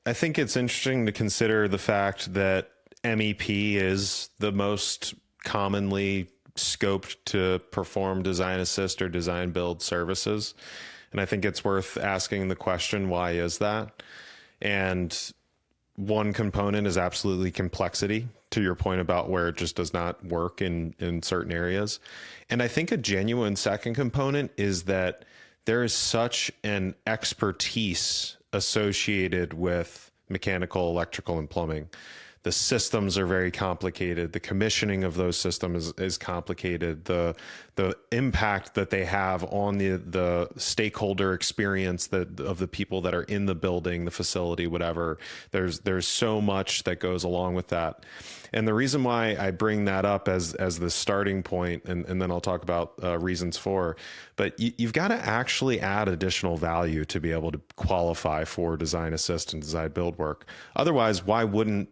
I think it's interesting to consider the fact that MEP is the most commonly scoped to perform design assist or design build services. And I think it's worth asking the question, why is that? And one component is absolutely complexity, to your point about where it just does not work in certain areas. And I think a genuine second component is that there is such an expertise associated with mechanical, electrical, and plumbing. The systems are very complicated. The commissioning of those systems is complicated. The impact that they have on the stakeholder experience of the people that are in the building, the facility, whatever. There's so much that goes along with that. And the reason why I bring that up as the starting point, and then I'll talk about reasons for, but you've got to actually add additional value to be able to qualify for design assist and design build work. Otherwise, why wouldn't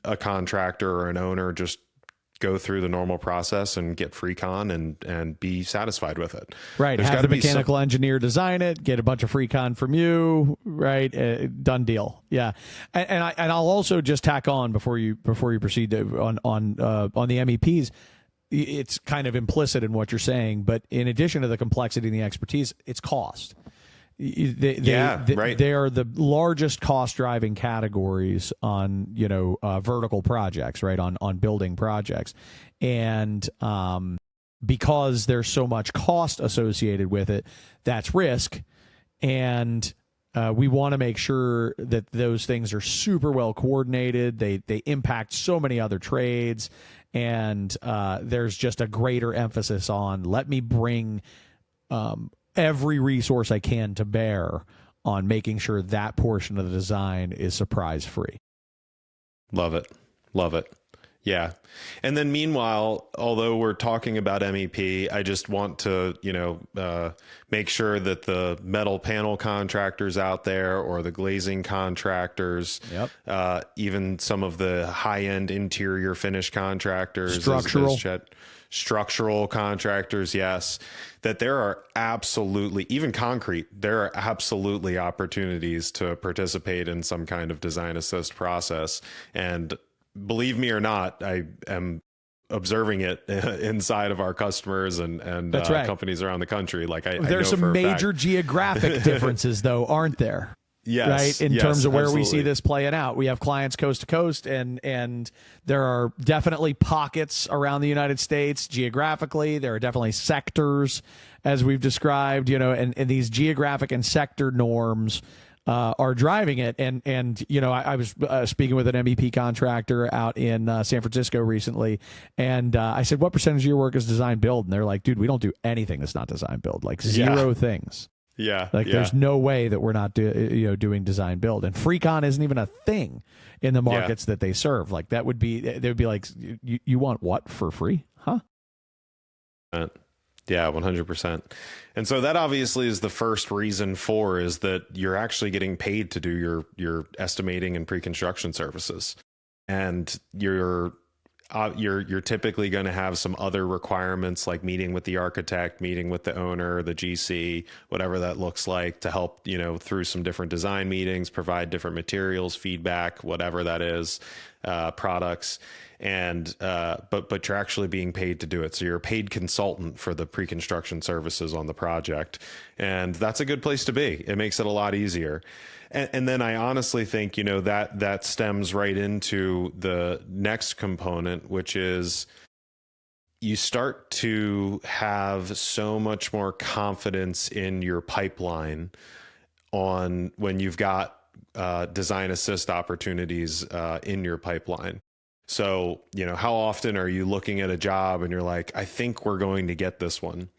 a contractor or an owner just go through the normal process and get free con and be satisfied with it? Right. There's Have the gotta be mechanical engineer design it, get a bunch of free con from you. Right. Done deal. Yeah. And I'll also just tack on before you proceed on the MEPs. It's kind of implicit in what you're saying, but in addition to the complexity and the expertise, it's cost. They are the largest cost driving categories on vertical projects, right, on building projects, and because there's so much cost associated with it, that's risk, and we want to make sure that those things are super well coordinated. They impact so many other trades, and there's just a greater emphasis on let me bring every resource I can to bear on making sure that portion of the design is surprise free. Love it. Love it. Yeah. And then meanwhile, although we're talking about MEP, I just want to, make sure that the metal panel contractors out there or the glazing contractors, even some of the high-end interior finish contractors, structural contractors, yes, that there are absolutely, even concrete, there are absolutely opportunities to participate in some kind of design assist process. And believe me or not, I am observing it inside of our customers and right. companies around the country. There's some major geographic differences, though, aren't there? Yes, right. In terms of where absolutely. we see this playing out, we have clients coast to coast, and there are definitely pockets around the United States geographically. There are definitely sectors, as we've described, and these geographic and sector norms are driving it. And I was speaking with an MEP contractor out in San Francisco recently, and I said, "What percentage of your work is design build?" And they're like, "Dude, we don't do anything that's not design build. Like zero things." Yeah. There's no way that we're not doing design build, and free-con isn't even a thing in the markets that they serve. Like they would be like, you want what for free? Huh? Yeah, 100%. And so that obviously is the first reason for is that you're actually getting paid to do your estimating and pre-construction services, and you're typically going to have some other requirements like meeting with the architect, meeting with the owner, the GC, whatever that looks like, to help, through some different design meetings, provide different materials, feedback, whatever that is, products. And, but you're actually being paid to do it. So you're a paid consultant for the pre-construction services on the project. And that's a good place to be. It makes it a lot easier. And then I honestly think, that stems right into the next component, which is you start to have so much more confidence in your pipeline on when you've got design assist opportunities in your pipeline. So, how often are you looking at a job and you're like, I think we're going to get this one?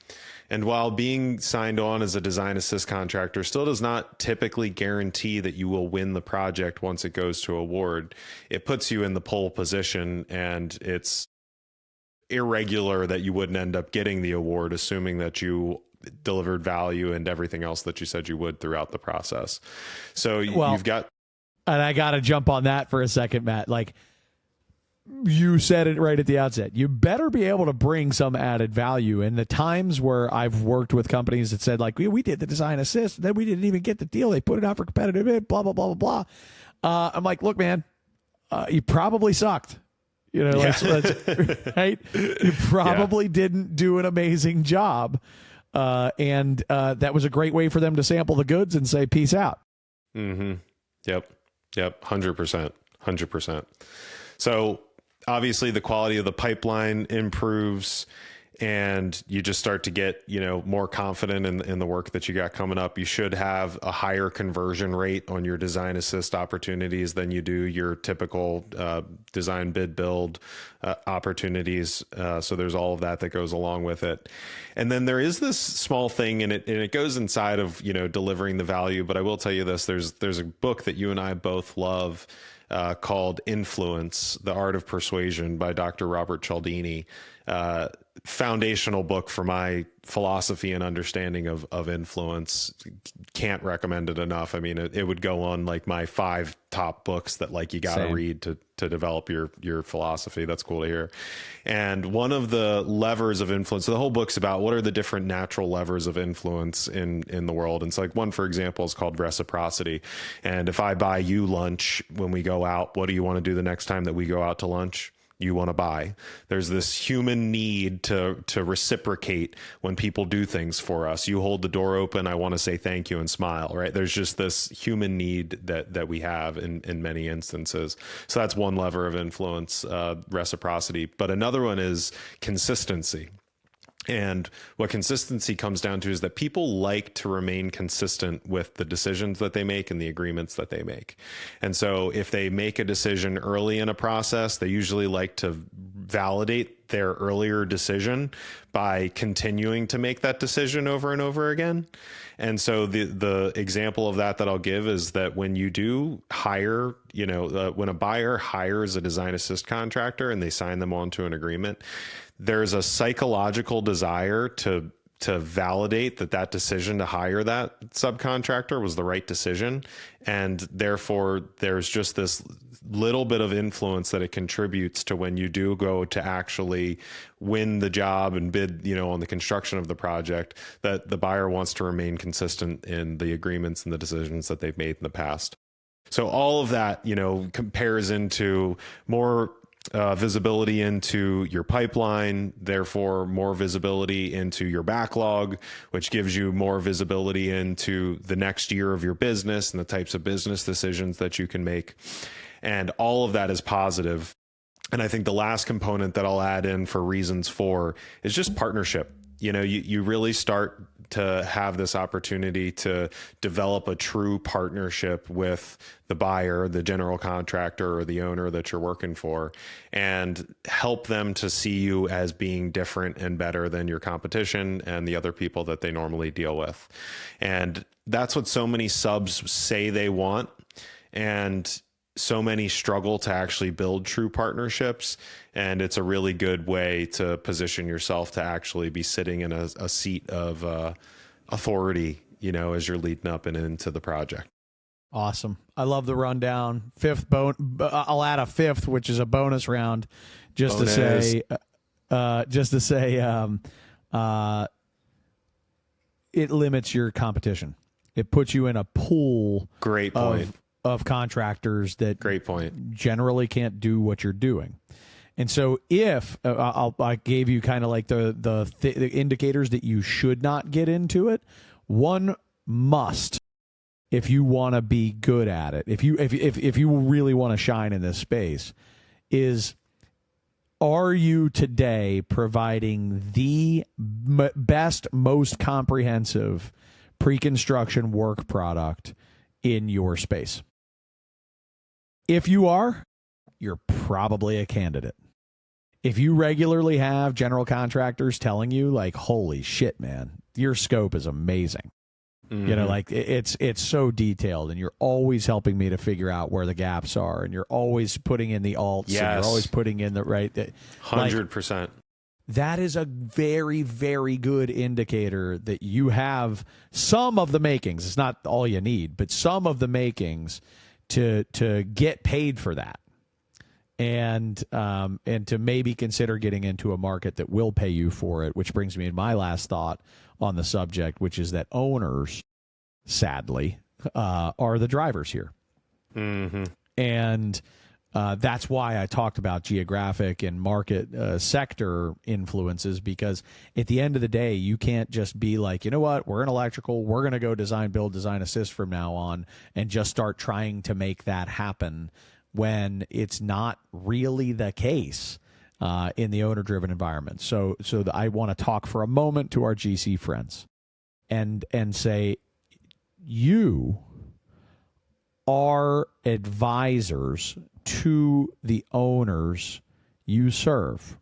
And while being signed on as a design assist contractor still does not typically guarantee that you will win the project once it goes to award, it puts you in the pole position, and it's irregular that you wouldn't end up getting the award, assuming that you delivered value and everything else that you said you would throughout the process. So you've got... And I got to jump on that for a second, Matt. Like, you said it right at the outset. You better be able to bring some added value. And the times where I've worked with companies that said, like, we did the design assist, then we didn't even get the deal. They put it out for competitive bid, blah, blah, blah, blah, blah. I'm like, look, man, you probably sucked. You know, right? You probably didn't do an amazing job. And that was a great way for them to sample the goods and say, peace out. Mm-hmm. Yep. 100%. 100%. So obviously the quality of the pipeline improves, and you just start to get, more confident in the work that you got coming up. You should have a higher conversion rate on your design assist opportunities than you do your typical design bid build opportunities. So there's all of that goes along with it. And then there is this small thing, and it goes inside of, delivering the value. But I will tell you this, there's a book that you and I both love called Influence, The Art of Persuasion by Dr. Robert Cialdini. Foundational book for my philosophy and understanding of influence. Can't recommend it enough. I mean, it would go on like my 5 top books that you got to read to develop your philosophy. That's cool to hear. And one of the levers of influence, so the whole book's about what are the different natural levers of influence in the world. And it's one, for example, is called reciprocity. And if I buy you lunch when we go out, what do you want to do the next time that we go out to lunch? You want to buy. There's this human need to reciprocate when people do things for us. You hold the door open, I want to say thank you and smile, right? There's just this human need that we have in many instances. So that's one lever of influence, reciprocity. But another one is consistency. And what consistency comes down to is that people like to remain consistent with the decisions that they make and the agreements that they make. And so if they make a decision early in a process, they usually like to validate their earlier decision by continuing to make that decision over and over again. And so the example of that I'll give is that when you do hire, when a buyer hires a design assist contractor and they sign them onto an agreement, there's a psychological desire to validate that decision to hire that subcontractor was the right decision. And therefore there's just this little bit of influence that it contributes to when you do go to actually win the job and bid, on the construction of the project, that the buyer wants to remain consistent in the agreements and the decisions that they've made in the past. So all of that, compares into more visibility into your pipeline, therefore more visibility into your backlog, which gives you more visibility into the next year of your business and the types of business decisions that you can make. And all of that is positive. And I think the last component that I'll add in for reasons for is just partnership. You really start to have this opportunity to develop a true partnership with the buyer, the general contractor, or the owner that you're working for, and help them to see you as being different and better than your competition and the other people that they normally deal with. And that's what so many subs say they want. And so many struggle to actually build true partnerships. And it's a really good way to position yourself to actually be sitting in a seat of authority, as you're leading up and into the project. Awesome. I love the rundown. I'll add a fifth, which is a bonus round, to say, it limits your competition. It puts you in a pool. Great point. Of contractors that great point generally can't do what you're doing. And so if I gave you kind of like the indicators that you should not get into it, one must, if you want to be good at it, if you really want to shine in this space, is, are you today providing the best, most comprehensive pre-construction work product in your space? If you are, you're probably a candidate. If you regularly have general contractors telling you holy shit, man, your scope is amazing. Mm-hmm. It's so detailed, and you're always helping me to figure out where the gaps are, and you're always putting in the alts, yes, and you're always putting in the right. 100%. That is a very, very good indicator that you have some of the makings. It's not all you need, but some of the makings to get paid for that. and to maybe consider getting into a market that will pay you for it, which brings me to my last thought on the subject, which is that owners, sadly, are the drivers here. Mm-hmm. And that's why I talked about geographic and market sector influences, because at the end of the day, you can't just be like, you know what, we're in electrical, we're going to go design, build, design, assist from now on, and just start trying to make that happen when it's not really the case in the owner-driven environment. So I want to talk for a moment to our GC friends and say, you are advisors to the owners you serve.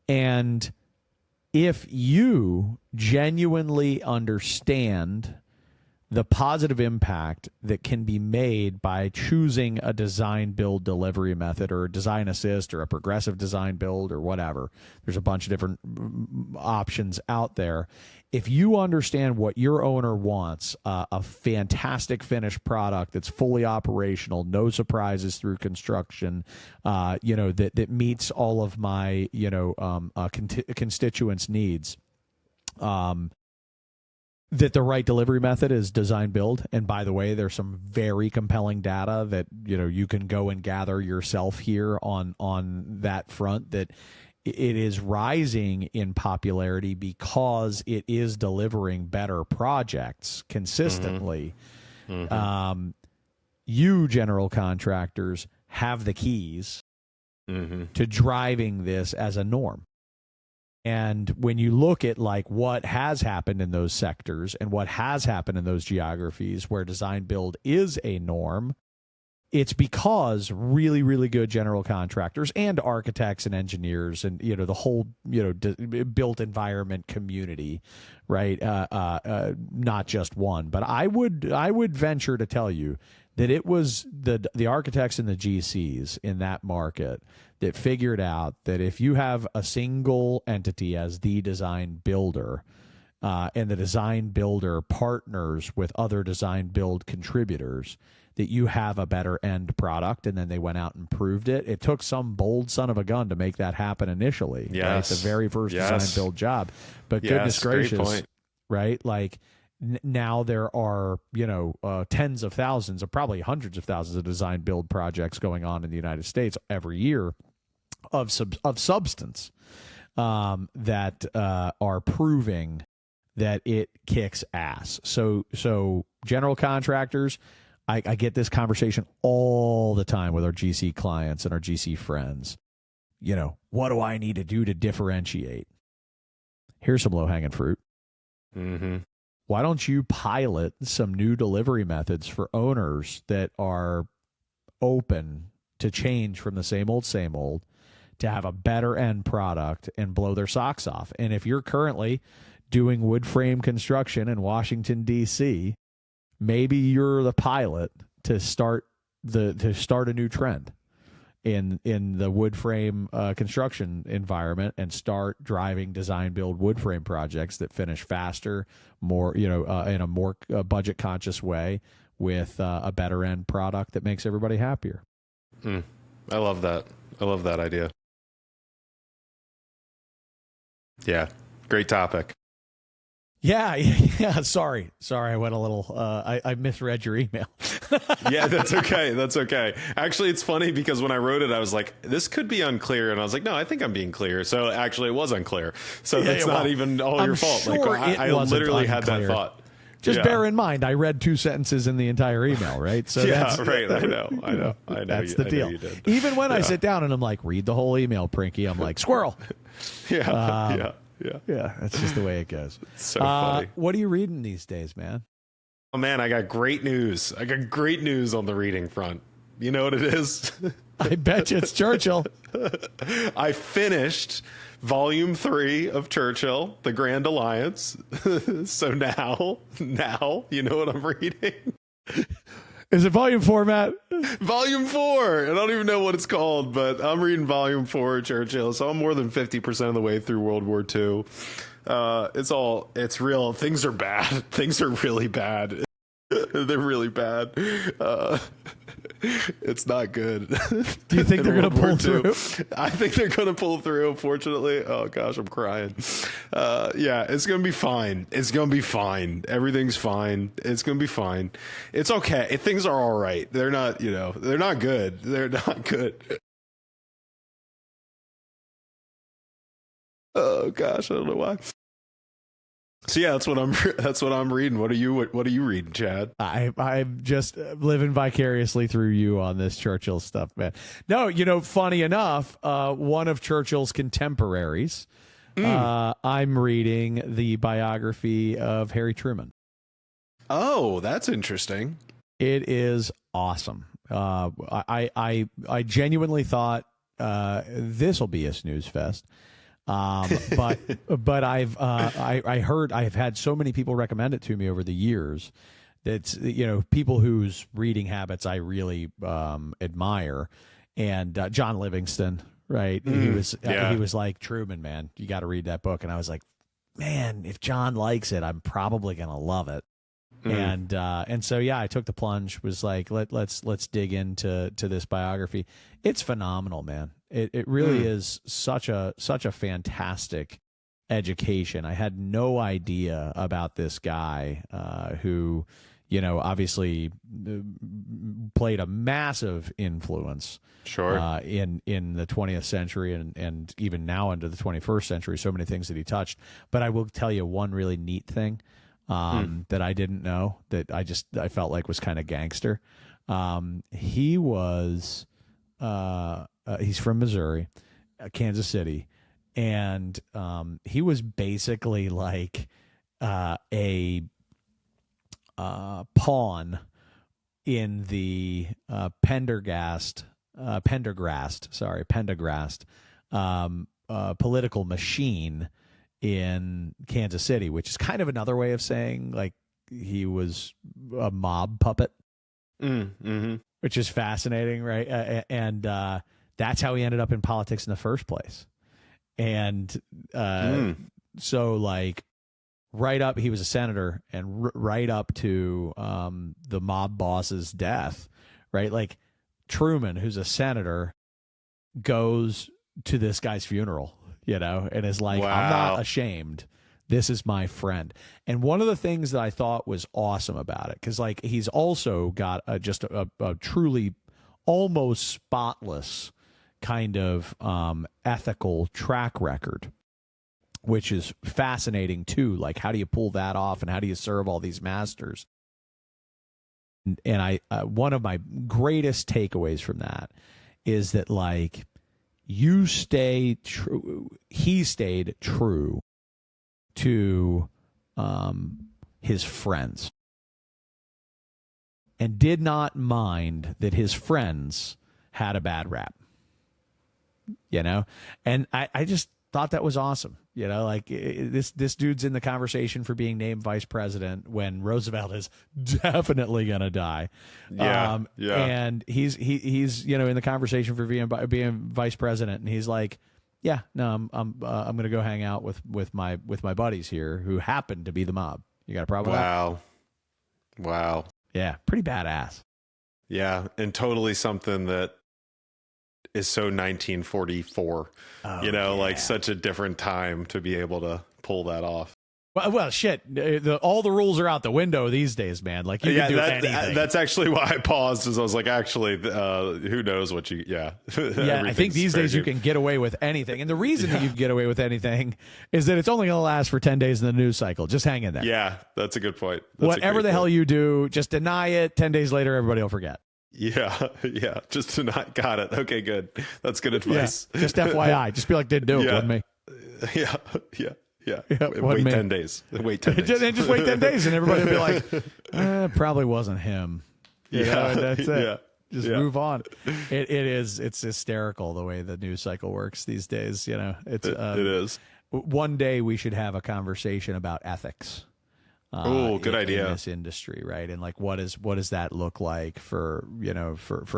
And if you genuinely understand the positive impact that can be made by choosing a design build delivery method, or a design assist, or a progressive design build, or whatever, there's a bunch of different options out there. If you understand what your owner wants, a fantastic finished product that's fully operational, no surprises through construction, that meets all of my constituents' needs, that the right delivery method is design build. And by the way, there's some very compelling data that you can go and gather yourself here on that front, that it is rising in popularity because it is delivering better projects consistently. Mm-hmm. You general contractors have the keys to driving this as a norm. And when you look at like what has happened in those sectors and what has happened in those geographies where design build is a norm, it's because really, really good general contractors and architects and engineers and the whole built environment community, right? Not just one, but I would venture to tell you that it was the architects and the GCs in that market that figured out that if you have a single entity as the design builder, and the design builder partners with other design build contributors, that you have a better end product. And then they went out and proved it. It took some bold son of a gun to make that happen initially. Yes. Right? The very first design build job. But goodness gracious, right? Like now there are, tens of thousands, or probably hundreds of thousands of design build projects going on in the United States every year of substance that are proving that it kicks ass. So general contractors, I get this conversation all the time with our GC clients and our GC friends. What do I need to do to differentiate? Here's some low-hanging fruit. Mm-hmm. Why don't you pilot some new delivery methods for owners that are open to change from the same old, to have a better end product and blow their socks off? And if you're currently doing wood frame construction in Washington, D.C., maybe you're the pilot to start a new trend in the wood frame construction environment, and start driving design build wood frame projects that finish faster, more in a more budget conscious way, with a better end product that makes everybody happier. I love that. I love that idea. Yeah, great topic. Yeah. Sorry. I went a little. I misread your email. Yeah, that's okay. That's okay. Actually, it's funny because when I wrote it, I was like, "This could be unclear," and I was like, "No, I think I'm being clear." So actually, it was unclear. So that's not even all your fault. Sure, I literally had that thought. Just bear in mind, I read 2 sentences in the entire email, right? So yeah, right. I know. That's the deal. Even when I sit down and I'm like, read the whole email, Prinkey, I'm like, squirrel. Yeah. That's just the way it goes. It's so funny. What are you reading these days, man? Oh, man, I got great news. I got great news on the reading front. You know what it is? I bet you it's Churchill. I finished Volume 3 of Churchill, The Grand Alliance. So now, you know what I'm reading? Is it Volume 4, Matt? Volume 4. I don't even know what it's called, but I'm reading Volume 4 of Churchill. So I'm more than 50% of the way through World War II. It's real. Things are bad. Things are really bad. They're really bad. It's not good. Do you think they're going to pull through? I think they're going to pull through, unfortunately. Oh, gosh, I'm crying. Yeah, it's going to be fine. It's going to be fine. Everything's fine. It's going to be fine. It's okay. Things are all right. They're not, they're not good. They're not good. Oh, gosh, I don't know why. So yeah, that's what I'm reading. What are you reading, Chad? I'm just living vicariously through you on this Churchill stuff, man. No, funny enough, one of Churchill's contemporaries, I'm reading the biography of Harry Truman. Oh, that's interesting. It is awesome. I genuinely thought this will be a snooze fest. But I've had so many people recommend it to me over the years that people whose reading habits I really admire, and John Livingston, right? He was like, Truman, man, you got to read that book, and I was like, man, if John likes it, I'm probably gonna love it. And so yeah, I took the plunge. Was like, let's dig into this biography. It's phenomenal, man. It really is such a fantastic education. I had no idea about this guy who, obviously played a massive influence. Sure. In the 20th century and even now into the 21st century. So many things that he touched. But I will tell you one really neat thing that I didn't know that I felt like was kind of gangster. He was. He's from Missouri, Kansas City, and he was basically like a pawn in the Pendergast political machine in Kansas City, which is kind of another way of saying like he was a mob puppet. Mm-hmm. Which is fascinating, right? And that's how he ended up in politics in the first place. And so, like, right up, he was a senator, and right up to the mob boss's death, right? Like, Truman, who's a senator, goes to this guy's funeral, and is like, wow. I'm not ashamed. This is my friend. And one of the things that I thought was awesome about it, because like he's also got just a truly almost spotless kind of ethical track record, which is fascinating too. Like, how do you pull that off, and how do you serve all these masters? And I one of my greatest takeaways from that is that like you stay true. He stayed true to his friends and did not mind that his friends had a bad rap, and I just thought that was awesome. Like this dude's in the conversation for being named vice president when Roosevelt is definitely gonna die. Yeah. And he's in the conversation for being vice president, and he's like, yeah, no, I'm gonna go hang out with my buddies here who happen to be the mob. You got a problem? Wow. Yeah, pretty badass. Yeah, and totally something that is so 1944. Like such a different time to be able to pull that off. Well, shit. All the rules are out the window these days, man. Like you can do anything. That's actually why I paused, is I was like, actually, who knows what you? Yeah, yeah. I think these days you can get away with anything, and the reason that you can get away with anything is that it's only going to last for 10 days in the news cycle. Just hang in there. Yeah, that's a good point. Whatever the hell you do, just deny it. 10 days later, everybody will forget. Yeah. Just to not got it. Okay, good. That's good advice. Yeah, just FYI, just be like, didn't do it, wasn't me. Yeah. Wait 10 days. Wait 10 days. Just wait 10 days, and everybody will be like, probably wasn't him. That's it. Yeah. Just move on. It's hysterical the way the news cycle works these days. It is. One day we should have a conversation about ethics. Good idea. In this industry, right? And like, what does that look like for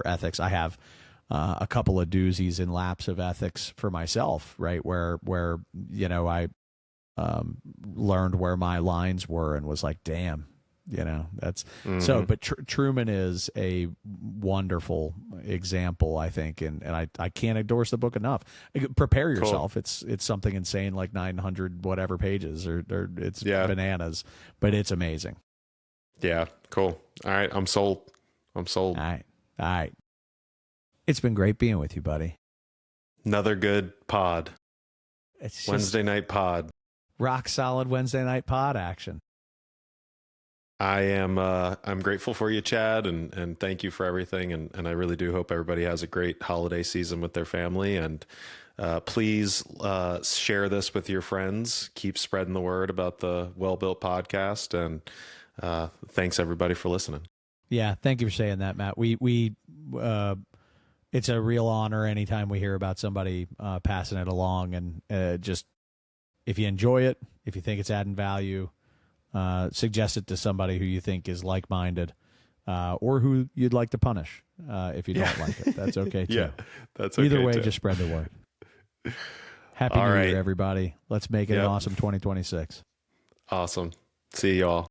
ethics? I have a couple of doozies and laps of ethics for myself, right? Where I learned where my lines were and was like, damn, That's so. But Truman is a wonderful example, I think, and I can't endorse the book enough. Prepare yourself. Cool. It's something insane, like 900 whatever pages, or it's bananas, but it's amazing. Yeah, cool. All right, I'm sold. All right. It's been great being with you, buddy. Another good pod. It's Wednesday night pod. Rock solid Wednesday night pod action. I'm grateful for you, Chad, and thank you for everything. And I really do hope everybody has a great holiday season with their family. And please share this with your friends. Keep spreading the word about the Well Built podcast. And thanks everybody for listening. Yeah, thank you for saying that, Matt. We it's a real honor anytime we hear about somebody passing it along, and just if you enjoy it, if you think it's adding value, suggest it to somebody who you think is like-minded, or who you'd like to punish if you don't like it. That's okay too. Yeah, that's okay. Either way, too. just spread the word. Happy New Year, everybody. Let's make it an awesome 2026. Awesome. See y'all.